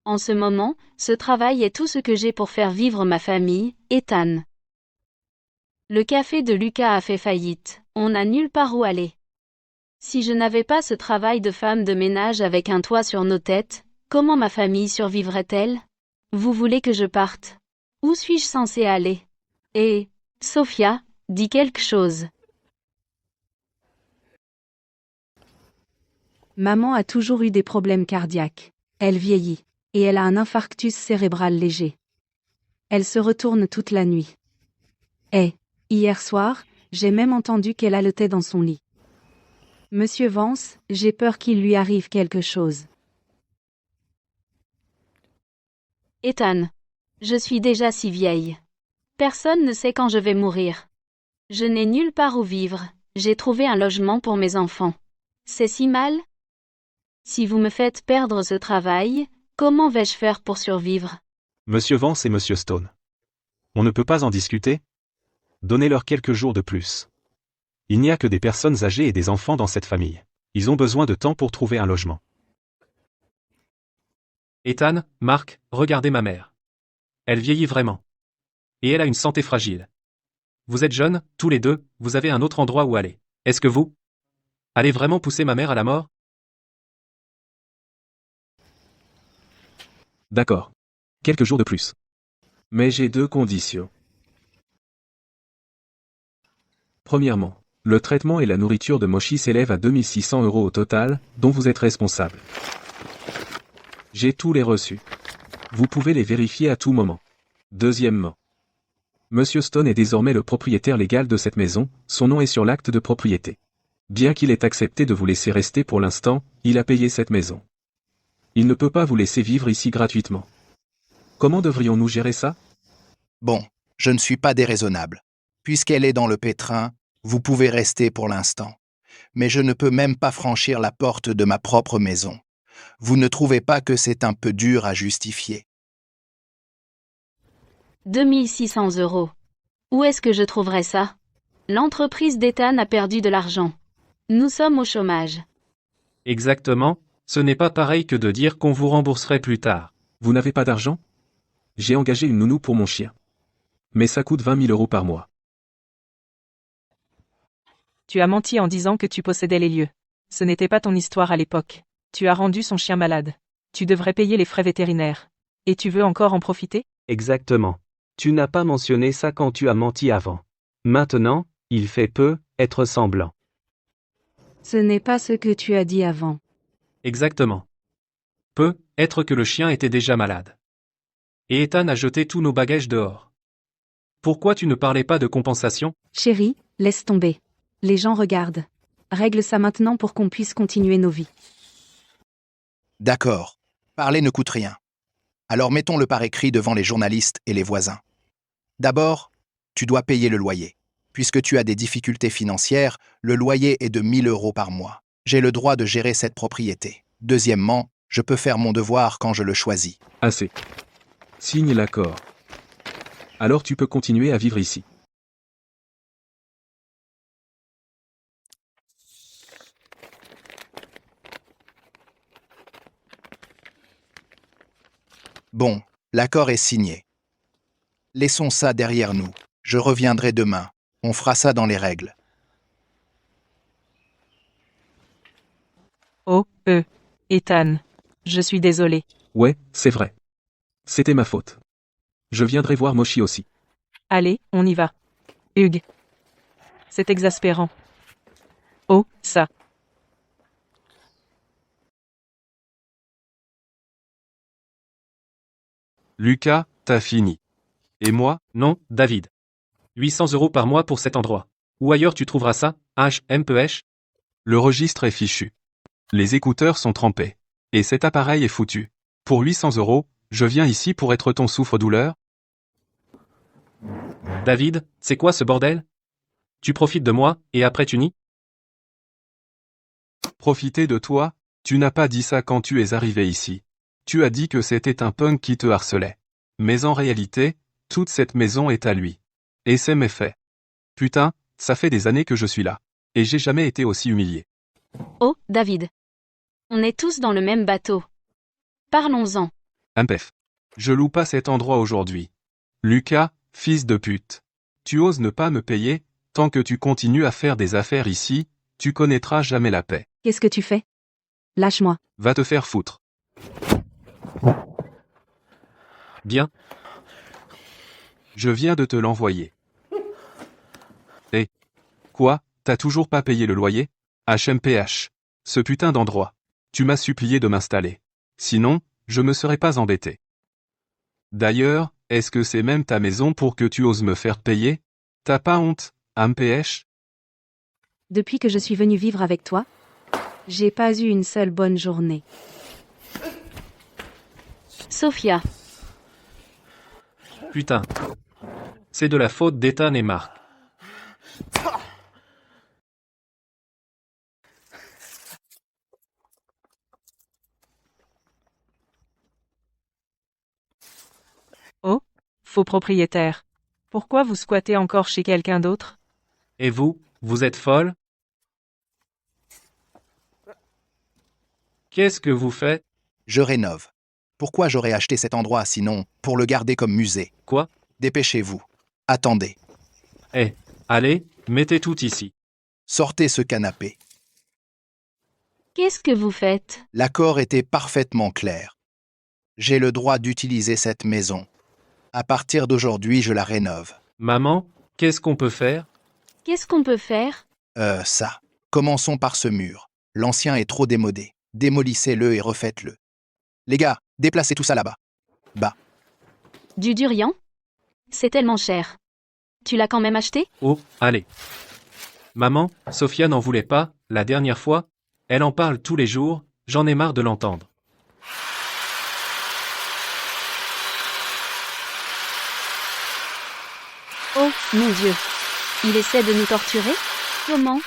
En ce moment, ce travail est tout ce que j'ai pour faire vivre ma famille, Ethan. Le café de Lucas a fait faillite, on n'a nulle part où aller. Si je n'avais pas ce travail de femme de ménage avec un toit sur nos têtes, comment ma famille survivrait-elle? Vous voulez que je parte? Où suis-je censée aller? Et, Sophia, dis quelque chose. Maman a toujours eu des problèmes cardiaques. Elle vieillit. Et elle a un infarctus cérébral léger. Elle se retourne toute la nuit. Hier soir, j'ai même entendu qu'elle haletait dans son lit. Monsieur Vance, j'ai peur qu'il lui arrive quelque chose. Ethan. Je suis déjà si vieille. Personne ne sait quand je vais mourir. Je n'ai nulle part où vivre, j'ai trouvé un logement pour mes enfants. C'est si mal? Si vous me faites perdre ce travail, comment vais-je faire pour survivre? Monsieur Vance et Monsieur Stone. On ne peut pas en discuter? Donnez-leur quelques jours de plus. Il n'y a que des personnes âgées et des enfants dans cette famille. Ils ont besoin de temps pour trouver un logement. Ethan, Marc, regardez ma mère. Elle vieillit vraiment. Et elle a une santé fragile. Vous êtes jeunes, tous les deux, vous avez un autre endroit où aller. Est-ce que vous allez vraiment pousser ma mère à la mort? D'accord. Quelques jours de plus. Mais j'ai deux conditions. Premièrement, le traitement et la nourriture de Moshi s'élèvent à 2600 € au total, dont vous êtes responsable. J'ai tous les reçus. Vous pouvez les vérifier à tout moment. Deuxièmement, Monsieur Stone est désormais le propriétaire légal de cette maison, son nom est sur l'acte de propriété. Bien qu'il ait accepté de vous laisser rester pour l'instant, il a payé cette maison. Il ne peut pas vous laisser vivre ici gratuitement. Comment devrions-nous gérer ça? Bon, je ne suis pas déraisonnable. Puisqu'elle est dans le pétrin, vous pouvez rester pour l'instant. Mais je ne peux même pas franchir la porte de ma propre maison. Vous ne trouvez pas que c'est un peu dur à justifier? 2600 €. Où est-ce que je trouverai ça? L'entreprise d'Ethan a perdu de l'argent. Nous sommes au chômage. Exactement, ce n'est pas pareil que de dire qu'on vous rembourserait plus tard. Vous n'avez pas d'argent? J'ai engagé une nounou pour mon chien. Mais ça coûte 20 000 € par mois. Tu as menti en disant que tu possédais les lieux. Ce n'était pas ton histoire à l'époque. Tu as rendu son chien malade. Tu devrais payer les frais vétérinaires. Et tu veux encore en profiter? Exactement. Tu n'as pas mentionné ça quand tu as menti avant. Maintenant, il fait peu, être semblant. Ce n'est pas ce que tu as dit avant. Exactement. Peut être que le chien était déjà malade. Et Ethan a jeté tous nos bagages dehors. Pourquoi tu ne parlais pas de compensation? Chérie, laisse tomber. Les gens regardent. Règle ça maintenant pour qu'on puisse continuer nos vies. D'accord. Parler ne coûte rien. Alors mettons-le par écrit devant les journalistes et les voisins. D'abord, tu dois payer le loyer. Puisque tu as des difficultés financières, le loyer est de 1000 € par mois. J'ai le droit de gérer cette propriété. Deuxièmement, je peux faire mon devoir quand je le choisis. Assez. Signe l'accord. Alors tu peux continuer à vivre ici. Bon, l'accord est signé. Laissons ça derrière nous. Je reviendrai demain. On fera ça dans les règles. Ethan. Je suis désolé. Ouais, c'est vrai. C'était ma faute. Je viendrai voir Moshi aussi. Allez, on y va. Hugues. C'est exaspérant. Oh, ça. Lucas, t'as fini. Et moi? Non, David. 800 € par mois pour cet endroit. Où ailleurs tu trouveras ça, HMPH? Le registre est fichu. Les écouteurs sont trempés. Et cet appareil est foutu. Pour 800 €, je viens ici pour être ton souffre-douleur? David, c'est quoi ce bordel? Tu profites de moi, et après tu nies? Profiter de toi? Tu n'as pas dit ça quand tu es arrivé ici. Tu as dit que c'était un punk qui te harcelait. Mais en réalité, toute cette maison est à lui. Et c'est mes faits. Putain, ça fait des années que je suis là. Et j'ai jamais été aussi humilié. Oh, David. On est tous dans le même bateau. Parlons-en. Impef. Je loue pas cet endroit aujourd'hui. Lucas, fils de pute. Tu oses ne pas me payer, tant que tu continues à faire des affaires ici, tu connaîtras jamais la paix. Qu'est-ce que tu fais? Lâche-moi. Va te faire foutre. Bien. Je viens de te l'envoyer. Quoi, t'as toujours pas payé le loyer? HMPH. Ce putain d'endroit. Tu m'as supplié de m'installer. Sinon, je me serais pas embêté. D'ailleurs, est-ce que c'est même ta maison pour que tu oses me faire payer? T'as pas honte, HMPH? Depuis que je suis venue vivre avec toi, j'ai pas eu une seule bonne journée. Sophia. Putain. C'est de la faute d'Ethan et Marc. Oh, faux propriétaire. Pourquoi vous squattez encore chez quelqu'un d'autre? Et vous, vous êtes folle? Qu'est-ce que vous faites? Je rénove. Pourquoi j'aurais acheté cet endroit sinon pour le garder comme musée? Quoi? Dépêchez-vous. Attendez. Eh, allez, mettez tout ici. Sortez ce canapé. Qu'est-ce que vous faites? L'accord était parfaitement clair. J'ai le droit d'utiliser cette maison. À partir d'aujourd'hui, je la rénove. Maman, qu'est-ce qu'on peut faire? Qu'est-ce qu'on peut faire? Ça. Commençons par ce mur. L'ancien est trop démodé. Démolissez-le et refaites-le. Les gars, déplacez tout ça là-bas. Du durian? C'est tellement cher. Tu l'as quand même acheté? Oh, allez. Maman, Sophia n'en voulait pas, la dernière fois. Elle en parle tous les jours, j'en ai marre de l'entendre. Oh, mon Dieu. Il essaie de nous torturer? Comment?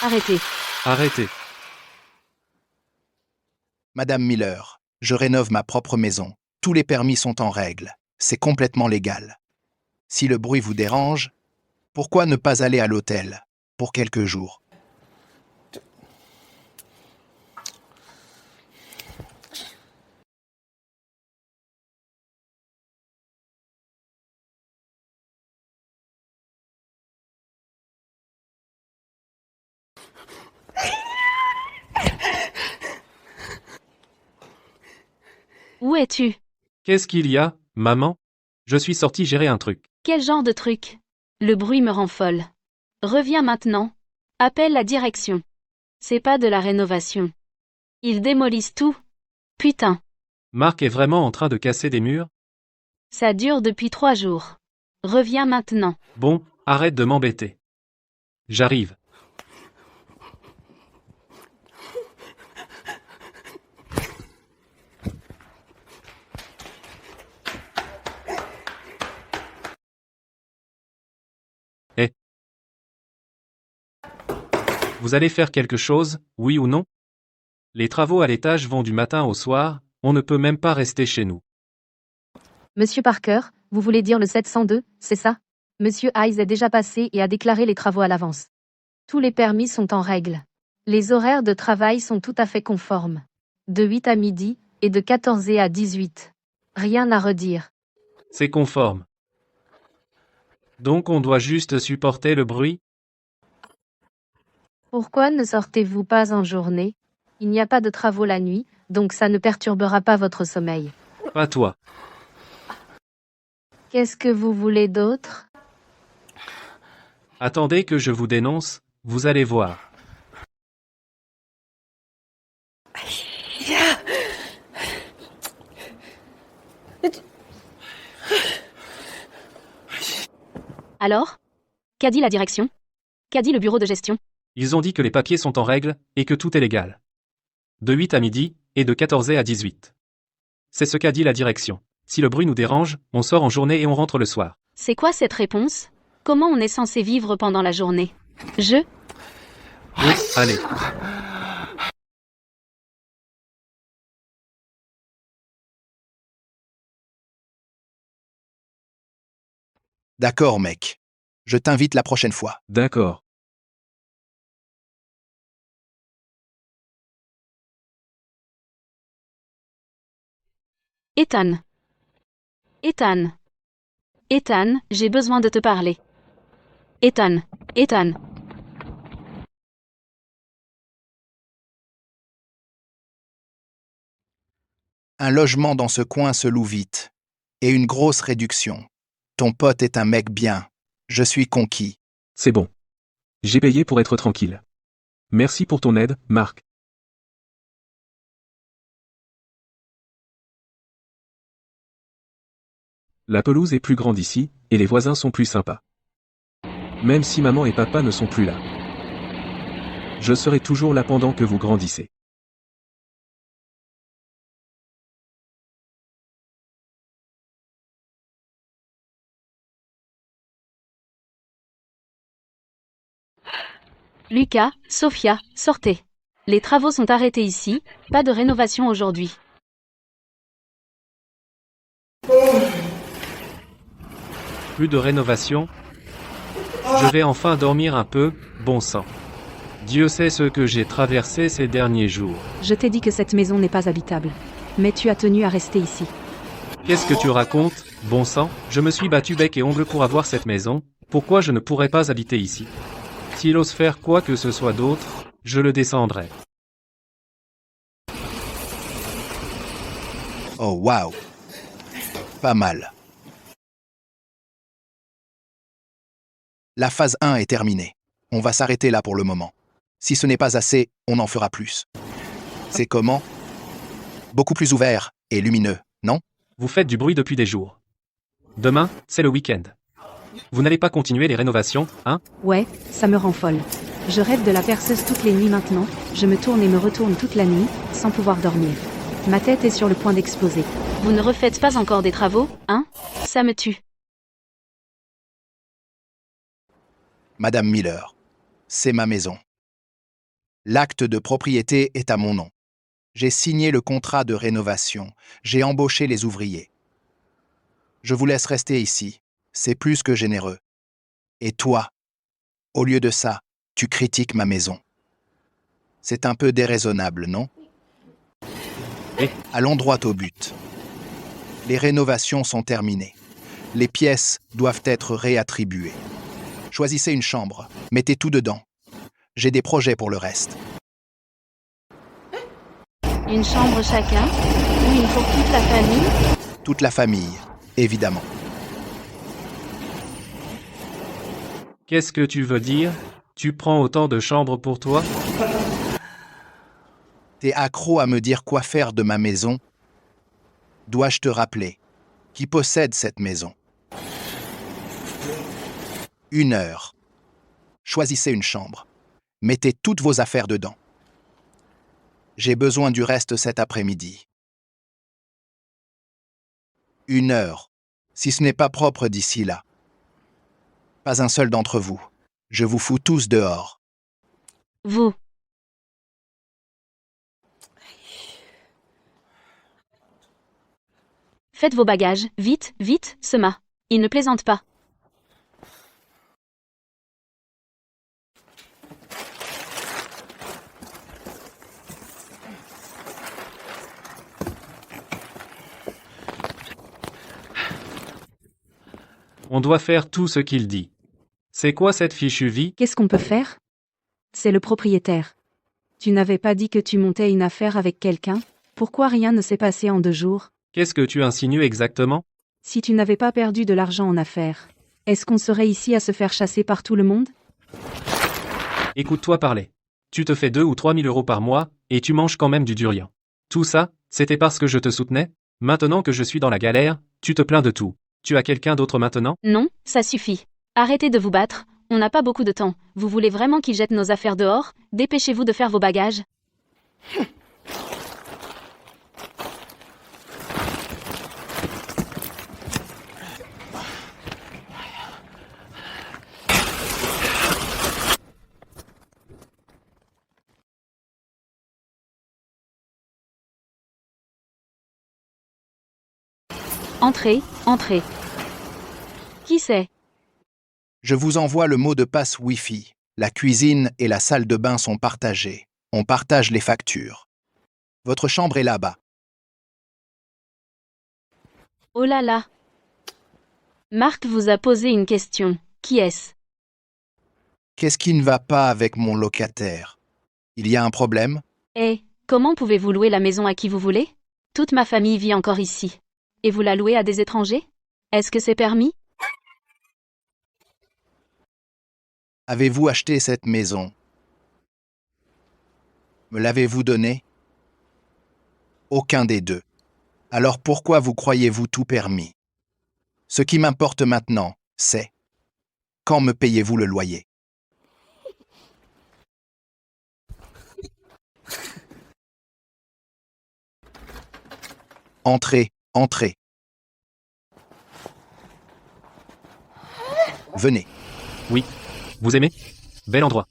Arrêtez. Arrêtez. Madame Miller, je rénove ma propre maison. Tous les permis sont en règle. C'est complètement légal. Si le bruit vous dérange, pourquoi ne pas aller à l'hôtel pour quelques jours? Où es-tu? Qu'est-ce qu'il y a, maman? Je suis sorti gérer un truc. Quel genre de truc? Le bruit me rend folle. Reviens maintenant. Appelle la direction. C'est pas de la rénovation. Ils démolissent tout. Putain. Marc est vraiment en train de casser des murs? Ça dure depuis 3 jours. Reviens maintenant. Bon, arrête de m'embêter. J'arrive. Eh. Vous allez faire quelque chose, oui ou non? Les travaux à l'étage vont du matin au soir, on ne peut même pas rester chez nous. Monsieur Parker, vous voulez dire le 702, c'est ça? Monsieur Hayes est déjà passé et a déclaré les travaux à l'avance. Tous les permis sont en règle. Les horaires de travail sont tout à fait conformes. De 8 à midi, et de 14 à 18. Rien à redire. C'est conforme. Donc on doit juste supporter le bruit? Pourquoi ne sortez-vous pas en journée? Il n'y a pas de travaux la nuit, donc ça ne perturbera pas votre sommeil. Pas toi. Qu'est-ce que vous voulez d'autre? Attendez que je vous dénonce, Vous allez voir. Alors? Qu'a dit la direction? Qu'a dit le bureau de gestion? Ils ont dit que les papiers sont en règle, et que tout est légal. De 8 à midi, et de 14 à 18. C'est ce qu'a dit la direction. Si le bruit nous dérange, on sort en journée et on rentre le soir. C'est quoi cette réponse? Comment on est censé vivre pendant la journée? Je? Oui, allez. D'accord, mec. Je t'invite la prochaine fois. D'accord. Ethan. Ethan. Ethan, j'ai besoin de te parler. Ethan. Ethan. Un logement dans ce coin se loue vite. Et une grosse réduction. Ton pote est un mec bien. Je suis conquis. C'est bon. J'ai payé pour être tranquille. Merci pour ton aide, Marc. La pelouse est plus grande ici, et les voisins sont plus sympas. Même si maman et papa ne sont plus là. Je serai toujours là pendant que vous grandissez. Lucas, Sophia, sortez. Les travaux sont arrêtés ici, pas de rénovation aujourd'hui. Plus de rénovation. Je vais enfin dormir un peu, bon sang. Dieu sait ce que j'ai traversé ces derniers jours. Je t'ai dit que cette maison n'est pas habitable. Mais tu as tenu à rester ici. Qu'est-ce que tu racontes, bon sang? Je me suis battu bec et ongle pour avoir cette maison, pourquoi je ne pourrais pas habiter ici? S'il ose faire quoi que ce soit d'autre, je le descendrai. Oh waouh. Pas mal. La phase 1 est terminée. On va s'arrêter là pour le moment. Si ce n'est pas assez, on en fera plus. C'est comment? Beaucoup plus ouvert et lumineux, non? Vous faites du bruit depuis des jours. Demain, c'est le week-end. Vous n'allez pas continuer les rénovations, hein? Ouais, ça me rend folle. Je rêve de la perceuse toutes les nuits maintenant, je me tourne et me retourne toute la nuit, sans pouvoir dormir. Ma tête est sur le point d'exploser. Vous ne refaites pas encore des travaux, hein? Ça me tue. Madame Miller, c'est ma maison. L'acte de propriété est à mon nom. J'ai signé le contrat de rénovation. J'ai embauché les ouvriers. Je vous laisse rester ici. C'est plus que généreux. Et toi, au lieu de ça, tu critiques ma maison. C'est un peu déraisonnable, non? Allons droit au but. Les rénovations sont terminées. Les pièces doivent être réattribuées. Choisissez une chambre, mettez tout dedans. J'ai des projets pour le reste. Une chambre chacun? Ou une pour toute la famille? Toute la famille, évidemment. Qu'est-ce que tu veux dire? Tu prends autant de chambres pour toi? T'es accro à me dire quoi faire de ma maison? Dois-je te rappeler qui possède cette maison? 1 heure. Choisissez une chambre. Mettez toutes vos affaires dedans. J'ai besoin du reste cet après-midi. 1 heure. Si ce n'est pas propre d'ici là. Pas un seul d'entre vous. Je vous fous tous dehors. Vous. Faites vos bagages, vite, vite, Sema. Il ne plaisante pas. On doit faire tout ce qu'il dit. C'est quoi cette fichue vie? Qu'est-ce qu'on peut faire? C'est le propriétaire. Tu n'avais pas dit que tu montais une affaire avec quelqu'un? Pourquoi rien ne s'est passé en 2 jours? Qu'est-ce que tu insinues exactement? Si tu n'avais pas perdu de l'argent en affaires, est-ce qu'on serait ici à se faire chasser par tout le monde? Écoute-toi parler. Tu te fais 2 ou 3 000 euros par mois, et tu manges quand même du durian. Tout ça, c'était parce que je te soutenais? Maintenant que je suis dans la galère, tu te plains de tout. Tu as quelqu'un d'autre maintenant? Non, ça suffit. Arrêtez de vous battre, on n'a pas beaucoup de temps. Vous voulez vraiment qu'ils jettent nos affaires dehors? Dépêchez-vous de faire vos bagages. Entrez, entrez. Qui c'est? Je vous envoie le mot de passe Wi-Fi. La cuisine et la salle de bain sont partagées. On partage les factures. Votre chambre est là-bas. Oh là là. Marc vous a posé une question. Qui est-ce? Qu'est-ce qui ne va pas avec mon locataire? Il y a un problème? Eh, comment pouvez-vous louer la maison à qui vous voulez? Toute ma famille vit encore ici. Et vous la louez à des étrangers? Est-ce que c'est permis? Avez-vous acheté cette maison? Me l'avez-vous donnée? Aucun des deux. Alors pourquoi vous croyez-vous tout permis? Ce qui m'importe maintenant, c'est quand me payez-vous le loyer? Entrez, entrez. Venez. Oui. Vous aimez? Bel endroit.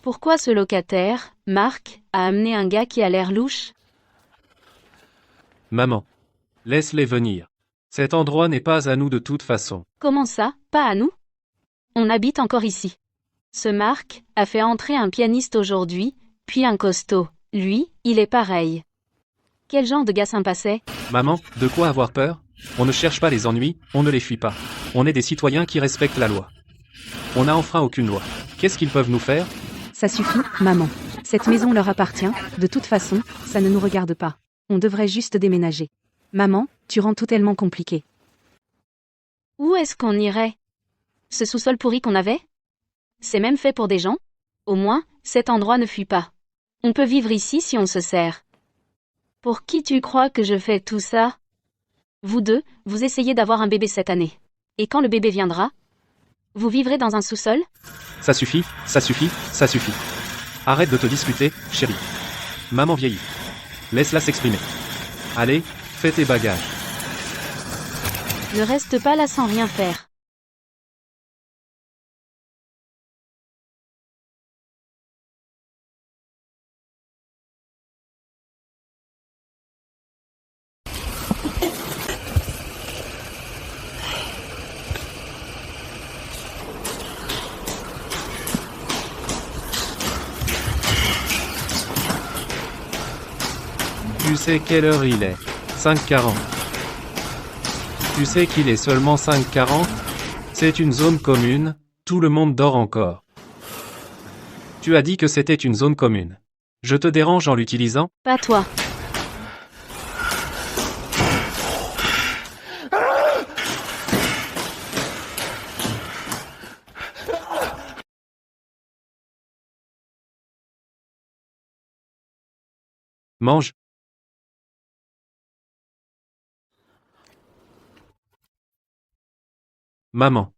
Pourquoi ce locataire, Marc, a amené un gars qui a l'air louche? Maman. Laisse-les venir. Cet endroit n'est pas à nous de toute façon. Comment ça, pas à nous? On habite encore ici. Ce Marc a fait entrer un pianiste aujourd'hui, puis un costaud. Lui, il est pareil. Quel genre de gars sympa c'est? Maman, de quoi avoir peur? On ne cherche pas les ennuis, on ne les fuit pas. On est des citoyens qui respectent la loi. On n'a enfreint aucune loi. Qu'est-ce qu'ils peuvent nous faire? Ça suffit, maman. Cette maison leur appartient, de toute façon, ça ne nous regarde pas. On devrait juste déménager. Maman, tu rends tout tellement compliqué. Où est-ce qu'on irait? Ce sous-sol pourri qu'on avait? C'est même fait pour des gens? Au moins, cet endroit ne fuit pas. On peut vivre ici si on se sert. Pour qui tu crois que je fais tout ça? Vous deux, vous essayez d'avoir un bébé cette année. Et quand le bébé viendra? Vous vivrez dans un sous-sol? Ça suffit, ça suffit, ça suffit. Arrête de te disputer, chérie. Maman vieillit. Laisse-la s'exprimer. Allez, fais tes bagages. Ne reste pas là sans rien faire. Tu sais quelle heure il est? 5h40. Tu sais qu'il est seulement 5h40? C'est une zone commune, tout le monde dort encore. Tu as dit que c'était une zone commune. Je te dérange en l'utilisant? Pas toi. Mange. Maman.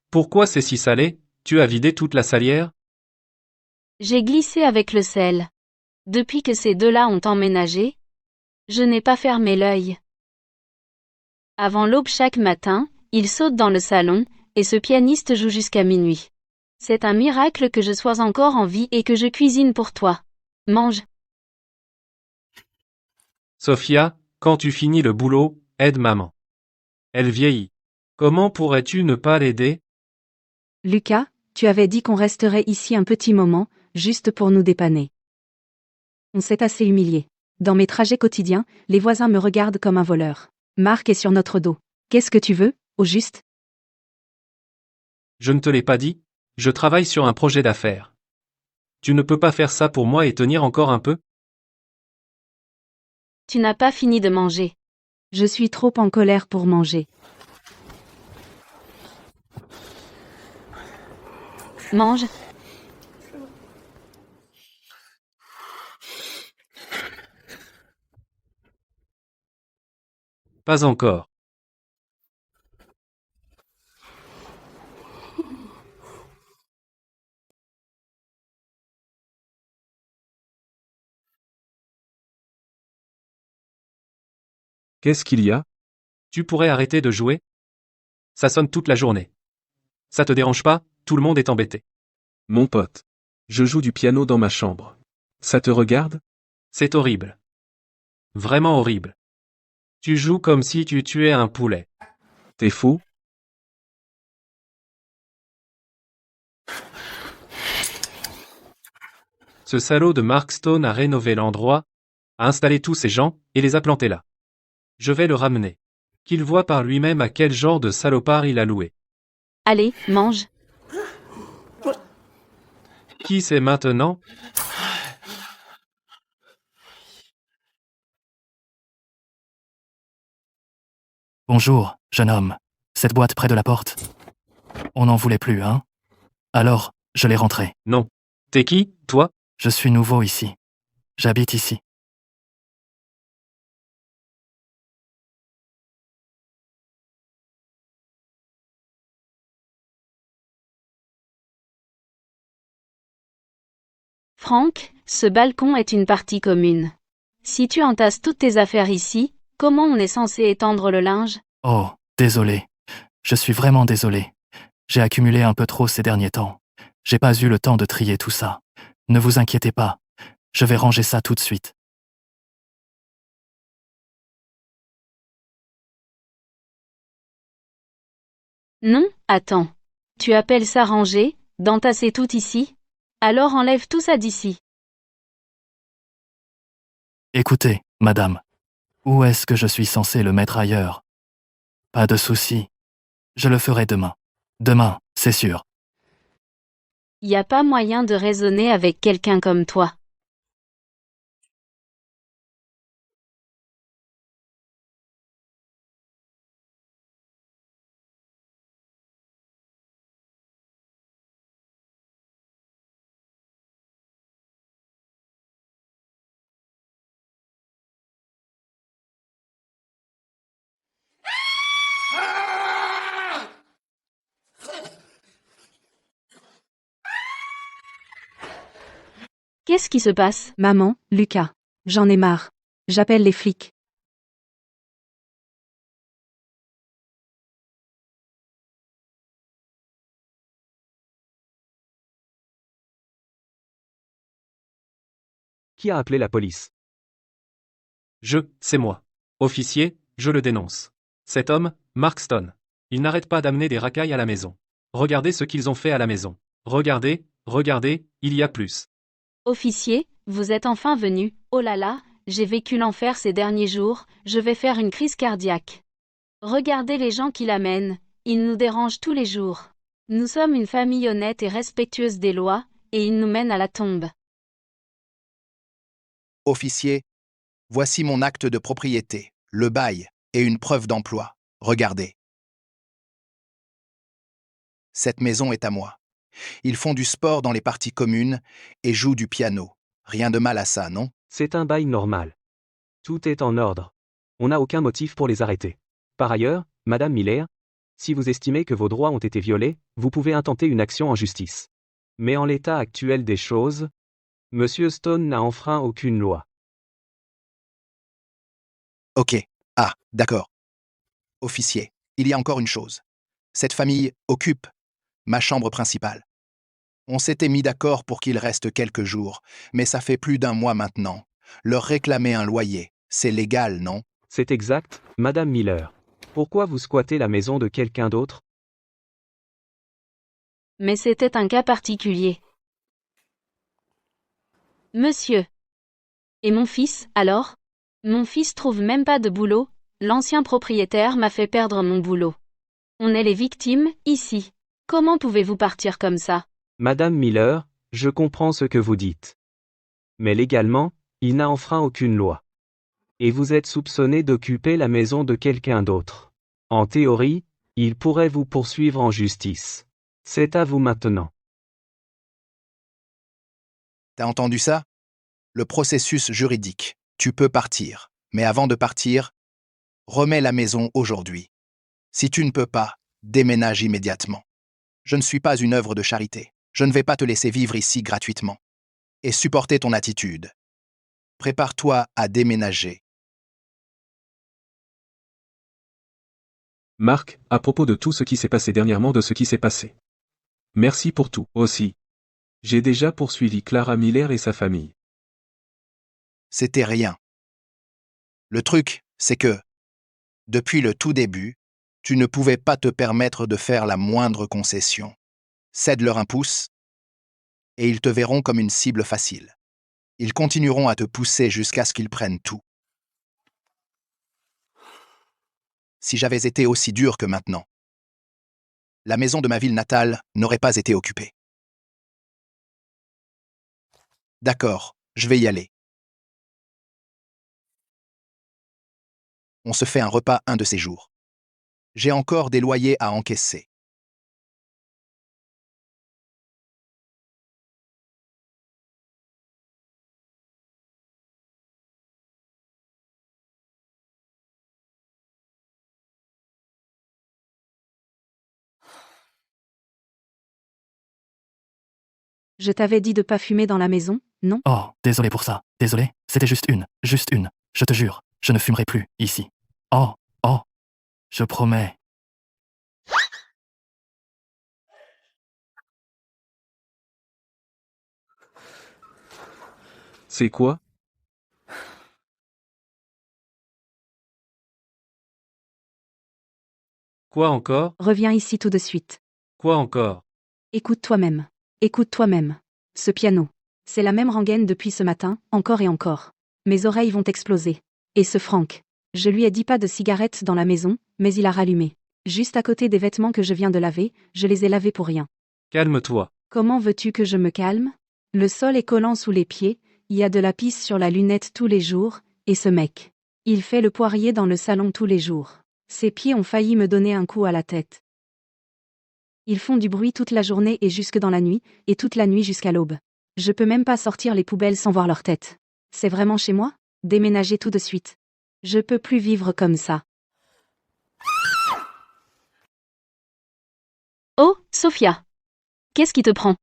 Pourquoi c'est si salé? Tu as vidé toute la salière? J'ai glissé avec le sel. Depuis que ces deux-là ont emménagé, je n'ai pas fermé l'œil. Avant l'aube chaque matin, ils sautent dans le salon, et ce pianiste joue jusqu'à minuit. C'est un miracle que je sois encore en vie et que je cuisine pour toi. Mange. Sophia, quand tu finis le boulot, aide maman. Elle vieillit. Comment pourrais-tu ne pas l'aider? Lucas, tu avais dit qu'on resterait ici un petit moment, juste pour nous dépanner. On s'est assez humilié. Dans mes trajets quotidiens, les voisins me regardent comme un voleur. Marc est sur notre dos. Qu'est-ce que tu veux, au juste? Je ne te l'ai pas dit, je travaille sur un projet d'affaires. Tu ne peux pas faire ça pour moi et tenir encore un peu? Tu n'as pas fini de manger. Je suis trop en colère pour manger. Mange. Pas encore. Qu'est-ce qu'il y a? Tu pourrais arrêter de jouer? Ça sonne toute la journée. Ça te dérange pas? Tout le monde est embêté. Mon pote. Je joue du piano dans ma chambre. Ça te regarde? C'est horrible. Vraiment horrible. Tu joues comme si tu tuais un poulet. T'es fou? Ce salaud de Mark Stone a rénové l'endroit, a installé tous ces gens, et les a plantés là. Je vais le ramener. Qu'il voit par lui-même à quel genre de salopard il a loué. Allez, mange. Qui c'est maintenant? Bonjour, jeune homme. Cette boîte près de la porte. On n'en voulait plus, hein? Alors, je l'ai rentrée. Non. T'es qui, toi? Je suis nouveau ici. J'habite ici. Franck, ce balcon est une partie commune. Si tu entasses toutes tes affaires ici, comment on est censé étendre le linge? Oh, désolé. Je suis vraiment désolé. J'ai accumulé un peu trop ces derniers temps. J'ai pas eu le temps de trier tout ça. Ne vous inquiétez pas. Je vais ranger ça tout de suite. Non, attends. Tu appelles ça ranger, d'entasser tout ici? Alors enlève tout ça d'ici. Écoutez, madame. Où est-ce que je suis censé le mettre ailleurs? Pas de souci. Je le ferai demain. Demain, c'est sûr. Y a pas moyen de raisonner avec quelqu'un comme toi. Qu'est-ce qui se passe? Maman, Lucas. J'en ai marre. J'appelle les flics. Qui a appelé la police? C'est moi. Officier, je le dénonce. Cet homme, Mark Stone. Il n'arrête pas d'amener des racailles à la maison. Regardez ce qu'ils ont fait à la maison. Regardez, regardez, il y a plus. Officier, vous êtes enfin venu. Oh là là, j'ai vécu l'enfer ces derniers jours, je vais faire une crise cardiaque. Regardez les gens qui l'amènent, ils nous dérangent tous les jours. Nous sommes une famille honnête et respectueuse des lois, et ils nous mènent à la tombe. Officier, voici mon acte de propriété, le bail et une preuve d'emploi. Regardez. Cette maison est à moi. Ils font du sport dans les parties communes et jouent du piano. Rien de mal à ça, non? C'est un bail normal. Tout est en ordre. On n'a aucun motif pour les arrêter. Par ailleurs, Madame Miller, si vous estimez que vos droits ont été violés, vous pouvez intenter une action en justice. Mais en l'état actuel des choses, Monsieur Stone n'a enfreint aucune loi. Ok. Ah, d'accord. Officier, il y a encore une chose. Cette famille occupe ma chambre principale. On s'était mis d'accord pour qu'il reste quelques jours, mais ça fait plus d'un mois maintenant. Leur réclamer un loyer, c'est légal, non? C'est exact, Madame Miller. Pourquoi vous squattez la maison de quelqu'un d'autre? Mais c'était un cas particulier. Monsieur. Et mon fils, alors? Mon fils trouve même pas de boulot, l'ancien propriétaire m'a fait perdre mon boulot. On est les victimes, ici. Comment pouvez-vous partir comme ça? Madame Miller, je comprends ce que vous dites. Mais légalement, il n'a enfreint aucune loi. Et vous êtes soupçonné d'occuper la maison de quelqu'un d'autre. En théorie, il pourrait vous poursuivre en justice. C'est à vous maintenant. T'as entendu ça? Le processus juridique. Tu peux partir. Mais avant de partir, remets la maison aujourd'hui. Si tu ne peux pas, déménage immédiatement. Je ne suis pas une œuvre de charité. Je ne vais pas te laisser vivre ici gratuitement. Et supporter ton attitude. Prépare-toi à déménager. Marc, à propos de tout ce qui s'est passé dernièrement, de ce qui s'est passé. Merci pour tout, aussi. J'ai déjà poursuivi Clara Miller et sa famille. C'était rien. Le truc, c'est que, depuis le tout début, tu ne pouvais pas te permettre de faire la moindre concession. Cède-leur un pouce, et ils te verront comme une cible facile. Ils continueront à te pousser jusqu'à ce qu'ils prennent tout. Si j'avais été aussi dur que maintenant, la maison de ma ville natale n'aurait pas été occupée. D'accord, je vais y aller. On se fait un repas un de ces jours. J'ai encore des loyers à encaisser. Je t'avais dit de pas fumer dans la maison, non? Oh, désolé pour ça, désolé, c'était juste une. Je te jure, je ne fumerai plus, ici. Oh, je promets. C'est quoi? Quoi encore? Reviens ici tout de suite. Quoi encore? Écoute toi-même. Écoute toi-même. Ce piano. C'est la même rengaine depuis ce matin, encore et encore. Mes oreilles vont exploser. Et ce Franck. Je lui ai dit pas de cigarette dans la maison, mais il a rallumé. Juste à côté des vêtements que je viens de laver, je les ai lavés pour rien. Calme-toi. Comment veux-tu que je me calme? Le sol est collant sous les pieds, il y a de la pisse sur la lunette tous les jours, et ce mec. Il fait le poirier dans le salon tous les jours. Ses pieds ont failli me donner un coup à la tête. Ils font du bruit toute la journée et jusque dans la nuit, et toute la nuit jusqu'à l'aube. Je peux même pas sortir les poubelles sans voir leur tête. C'est vraiment chez moi? Déménager tout de suite. Je peux plus vivre comme ça. Oh, Sophia. Qu'est-ce qui te prend?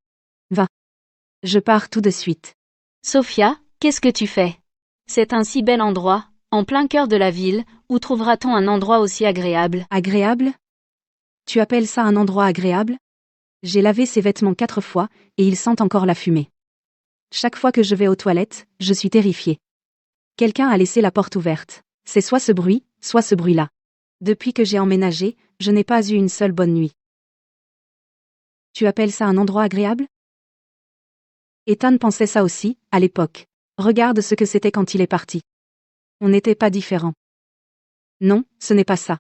Va. Je pars tout de suite. Sophia, qu'est-ce que tu fais? C'est un si bel endroit, en plein cœur de la ville, où trouvera-t-on un endroit aussi agréable? Agréable? Tu appelles ça un endroit agréable? J'ai lavé ces vêtements 4 fois, et ils sentent encore la fumée. Chaque fois que je vais aux toilettes, je suis terrifiée. Quelqu'un a laissé la porte ouverte. C'est soit ce bruit-là. Depuis que j'ai emménagé, je n'ai pas eu une seule bonne nuit. Tu appelles ça un endroit agréable? Ethan pensait ça aussi, à l'époque. Regarde ce que c'était quand il est parti. On n'était pas différents. Non, ce n'est pas ça.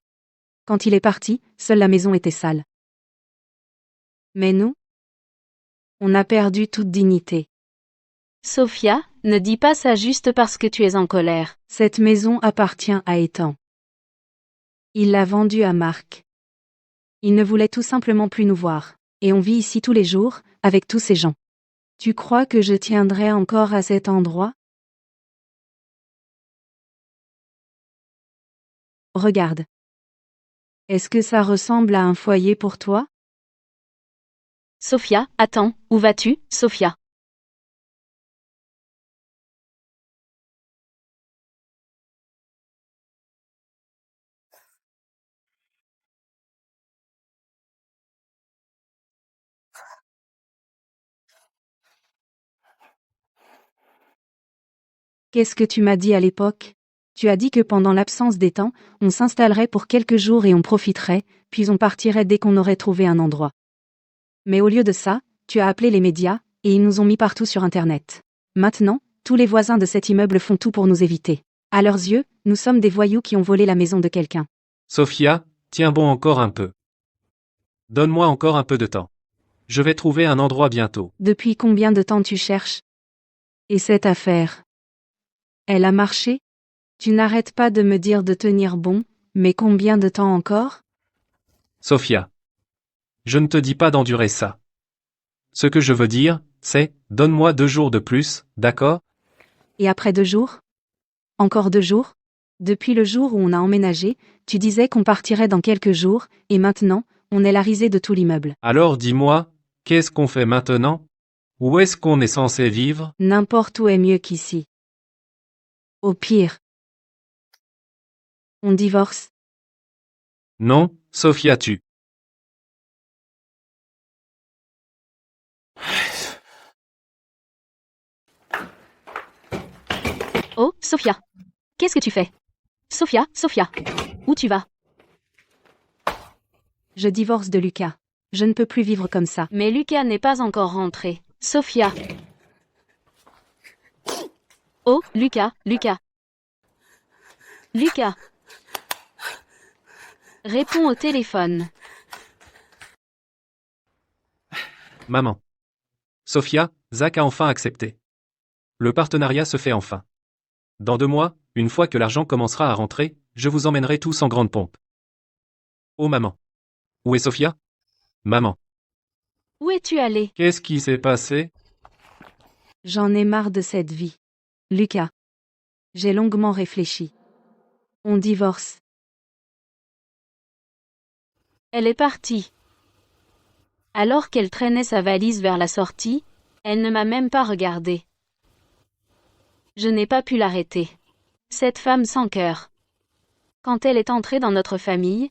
Quand il est parti, seule la maison était sale. Mais nous? On a perdu toute dignité. Sophia, ne dis pas ça juste parce que tu es en colère. Cette maison appartient à Ethan. Il l'a vendue à Marc. Il ne voulait tout simplement plus nous voir. Et on vit ici tous les jours, avec tous ces gens. Tu crois que je tiendrai encore à cet endroit? Regarde. Est-ce que ça ressemble à un foyer pour toi? Sophia, attends, où vas-tu, Sophia? Qu'est-ce que tu m'as dit à l'époque? Tu as dit que pendant l'absence d'Ethan, on s'installerait pour quelques jours et on profiterait, puis on partirait dès qu'on aurait trouvé un endroit. Mais au lieu de ça, tu as appelé les médias, et ils nous ont mis partout sur Internet. Maintenant, tous les voisins de cet immeuble font tout pour nous éviter. À leurs yeux, nous sommes des voyous qui ont volé la maison de quelqu'un. Sophia, tiens bon encore un peu. Donne-moi encore un peu de temps. Je vais trouver un endroit bientôt. Depuis combien de temps tu cherches? Et cette affaire? Elle a marché? Tu n'arrêtes pas de me dire de tenir bon, mais combien de temps encore? Sophia. Je ne te dis pas d'endurer ça. Ce que je veux dire, c'est, donne-moi 2 jours de plus, d'accord? Et après 2 jours? Encore 2 jours? Depuis le jour où on a emménagé, tu disais qu'on partirait dans quelques jours, et maintenant, on est la risée de tout l'immeuble. Alors dis-moi, qu'est-ce qu'on fait maintenant? Où est-ce qu'on est censé vivre? N'importe où est mieux qu'ici. Au pire. On divorce. Non, Sophia tu. Oh, Sophia. Qu'est-ce que tu fais? Sophia, Sophia. Où tu vas? Je divorce de Lucas. Je ne peux plus vivre comme ça. Mais Lucas n'est pas encore rentré. Sophia. Oh, Lucas, Lucas. Lucas. Réponds au téléphone. Maman. Sophia, Zach a enfin accepté. Le partenariat se fait enfin. Dans 2 mois, une fois que l'argent commencera à rentrer, je vous emmènerai tous en grande pompe. Oh maman. Où est Sophia? Maman. Où es-tu allé? Qu'est-ce qui s'est passé? J'en ai marre de cette vie. Lucas. J'ai longuement réfléchi. On divorce. Elle est partie. Alors qu'elle traînait sa valise vers la sortie, elle ne m'a même pas regardée. Je n'ai pas pu l'arrêter. Cette femme sans cœur. Quand elle est entrée dans notre famille,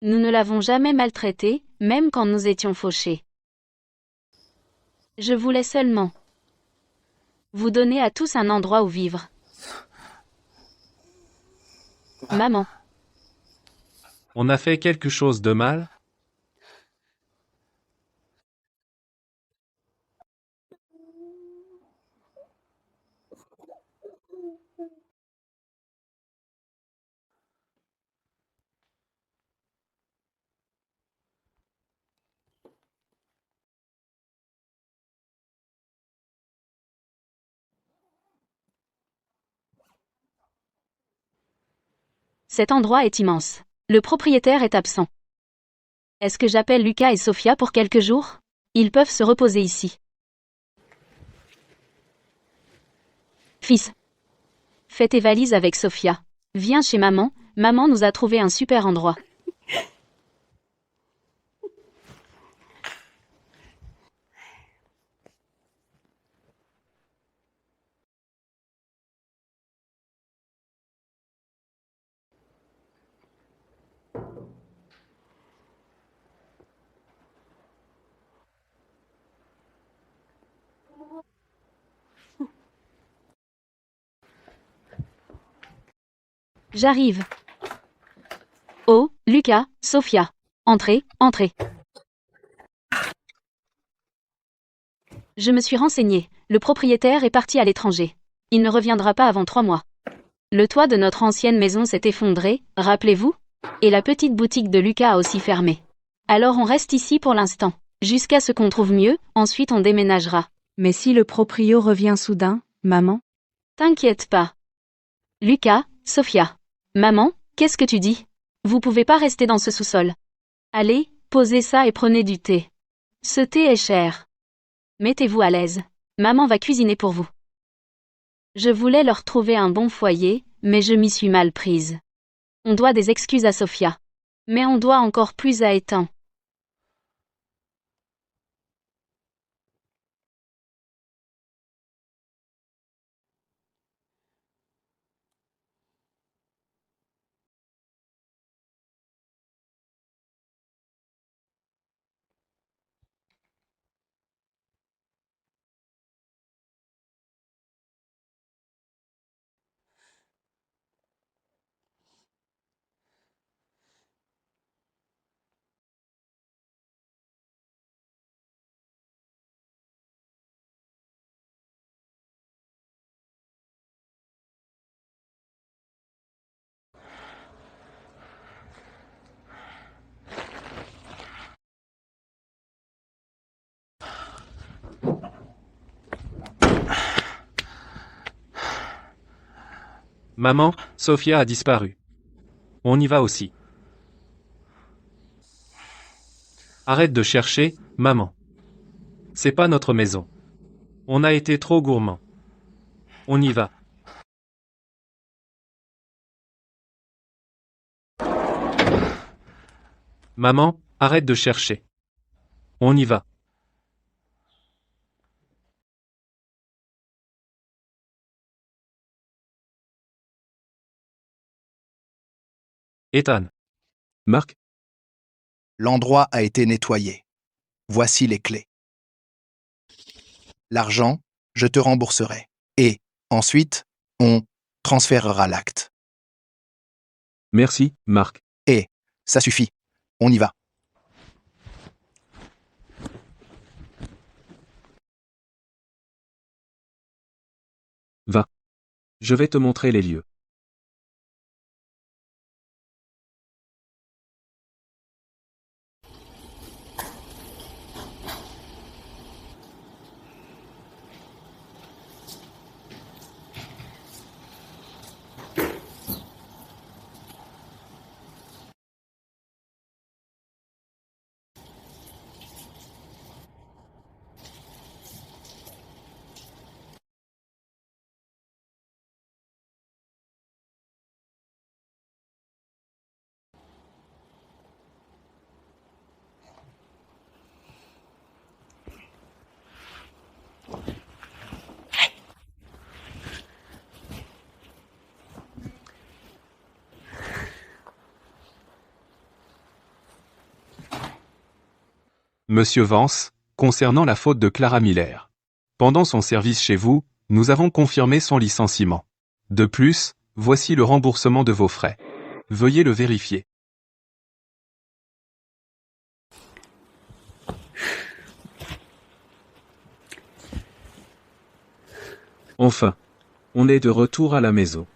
nous ne l'avons jamais maltraitée, même quand nous étions fauchés. Je voulais seulement vous donner à tous un endroit où vivre. Maman. On a fait quelque chose de mal? Cet endroit est immense. Le propriétaire est absent. Est-ce que j'appelle Lucas et Sophia pour quelques jours? Ils peuvent se reposer ici. Fils. Fais tes valises avec Sophia. Viens chez maman, maman nous a trouvé un super endroit. J'arrive. Oh, Lucas, Sophia. Entrez, entrez. Je me suis renseignée. Le propriétaire est parti à l'étranger. Il ne reviendra pas avant 3 mois. Le toit de notre ancienne maison s'est effondré, rappelez-vous? Et la petite boutique de Lucas a aussi fermé. Alors on reste ici pour l'instant. Jusqu'à ce qu'on trouve mieux, ensuite on déménagera. Mais si le proprio revient soudain, maman? T'inquiète pas. Lucas, Sophia. Maman, qu'est-ce que tu dis? Vous pouvez pas rester dans ce sous-sol. Allez, posez ça et prenez du thé. Ce thé est cher. Mettez-vous à l'aise. Maman va cuisiner pour vous. Je voulais leur trouver un bon foyer, mais je m'y suis mal prise. On doit des excuses à Sophia. Mais on doit encore plus à Ethan. Maman, Sophia a disparu. On y va aussi. Arrête de chercher, maman. C'est pas notre maison. On a été trop gourmands. On y va. Maman, arrête de chercher. On y va. Ethan. Marc, L'endroit a été nettoyé. Voici les clés. L'argent, je te rembourserai. Et, ensuite, on transférera l'acte. merci, Marc. Ça suffit. On y va. Va. Je vais te montrer les lieux. Monsieur Vance, concernant la faute de Clara Miller. Pendant son service chez vous, nous avons confirmé son licenciement. De plus, voici le remboursement de vos frais. Veuillez le vérifier. Enfin. On est de retour à la maison.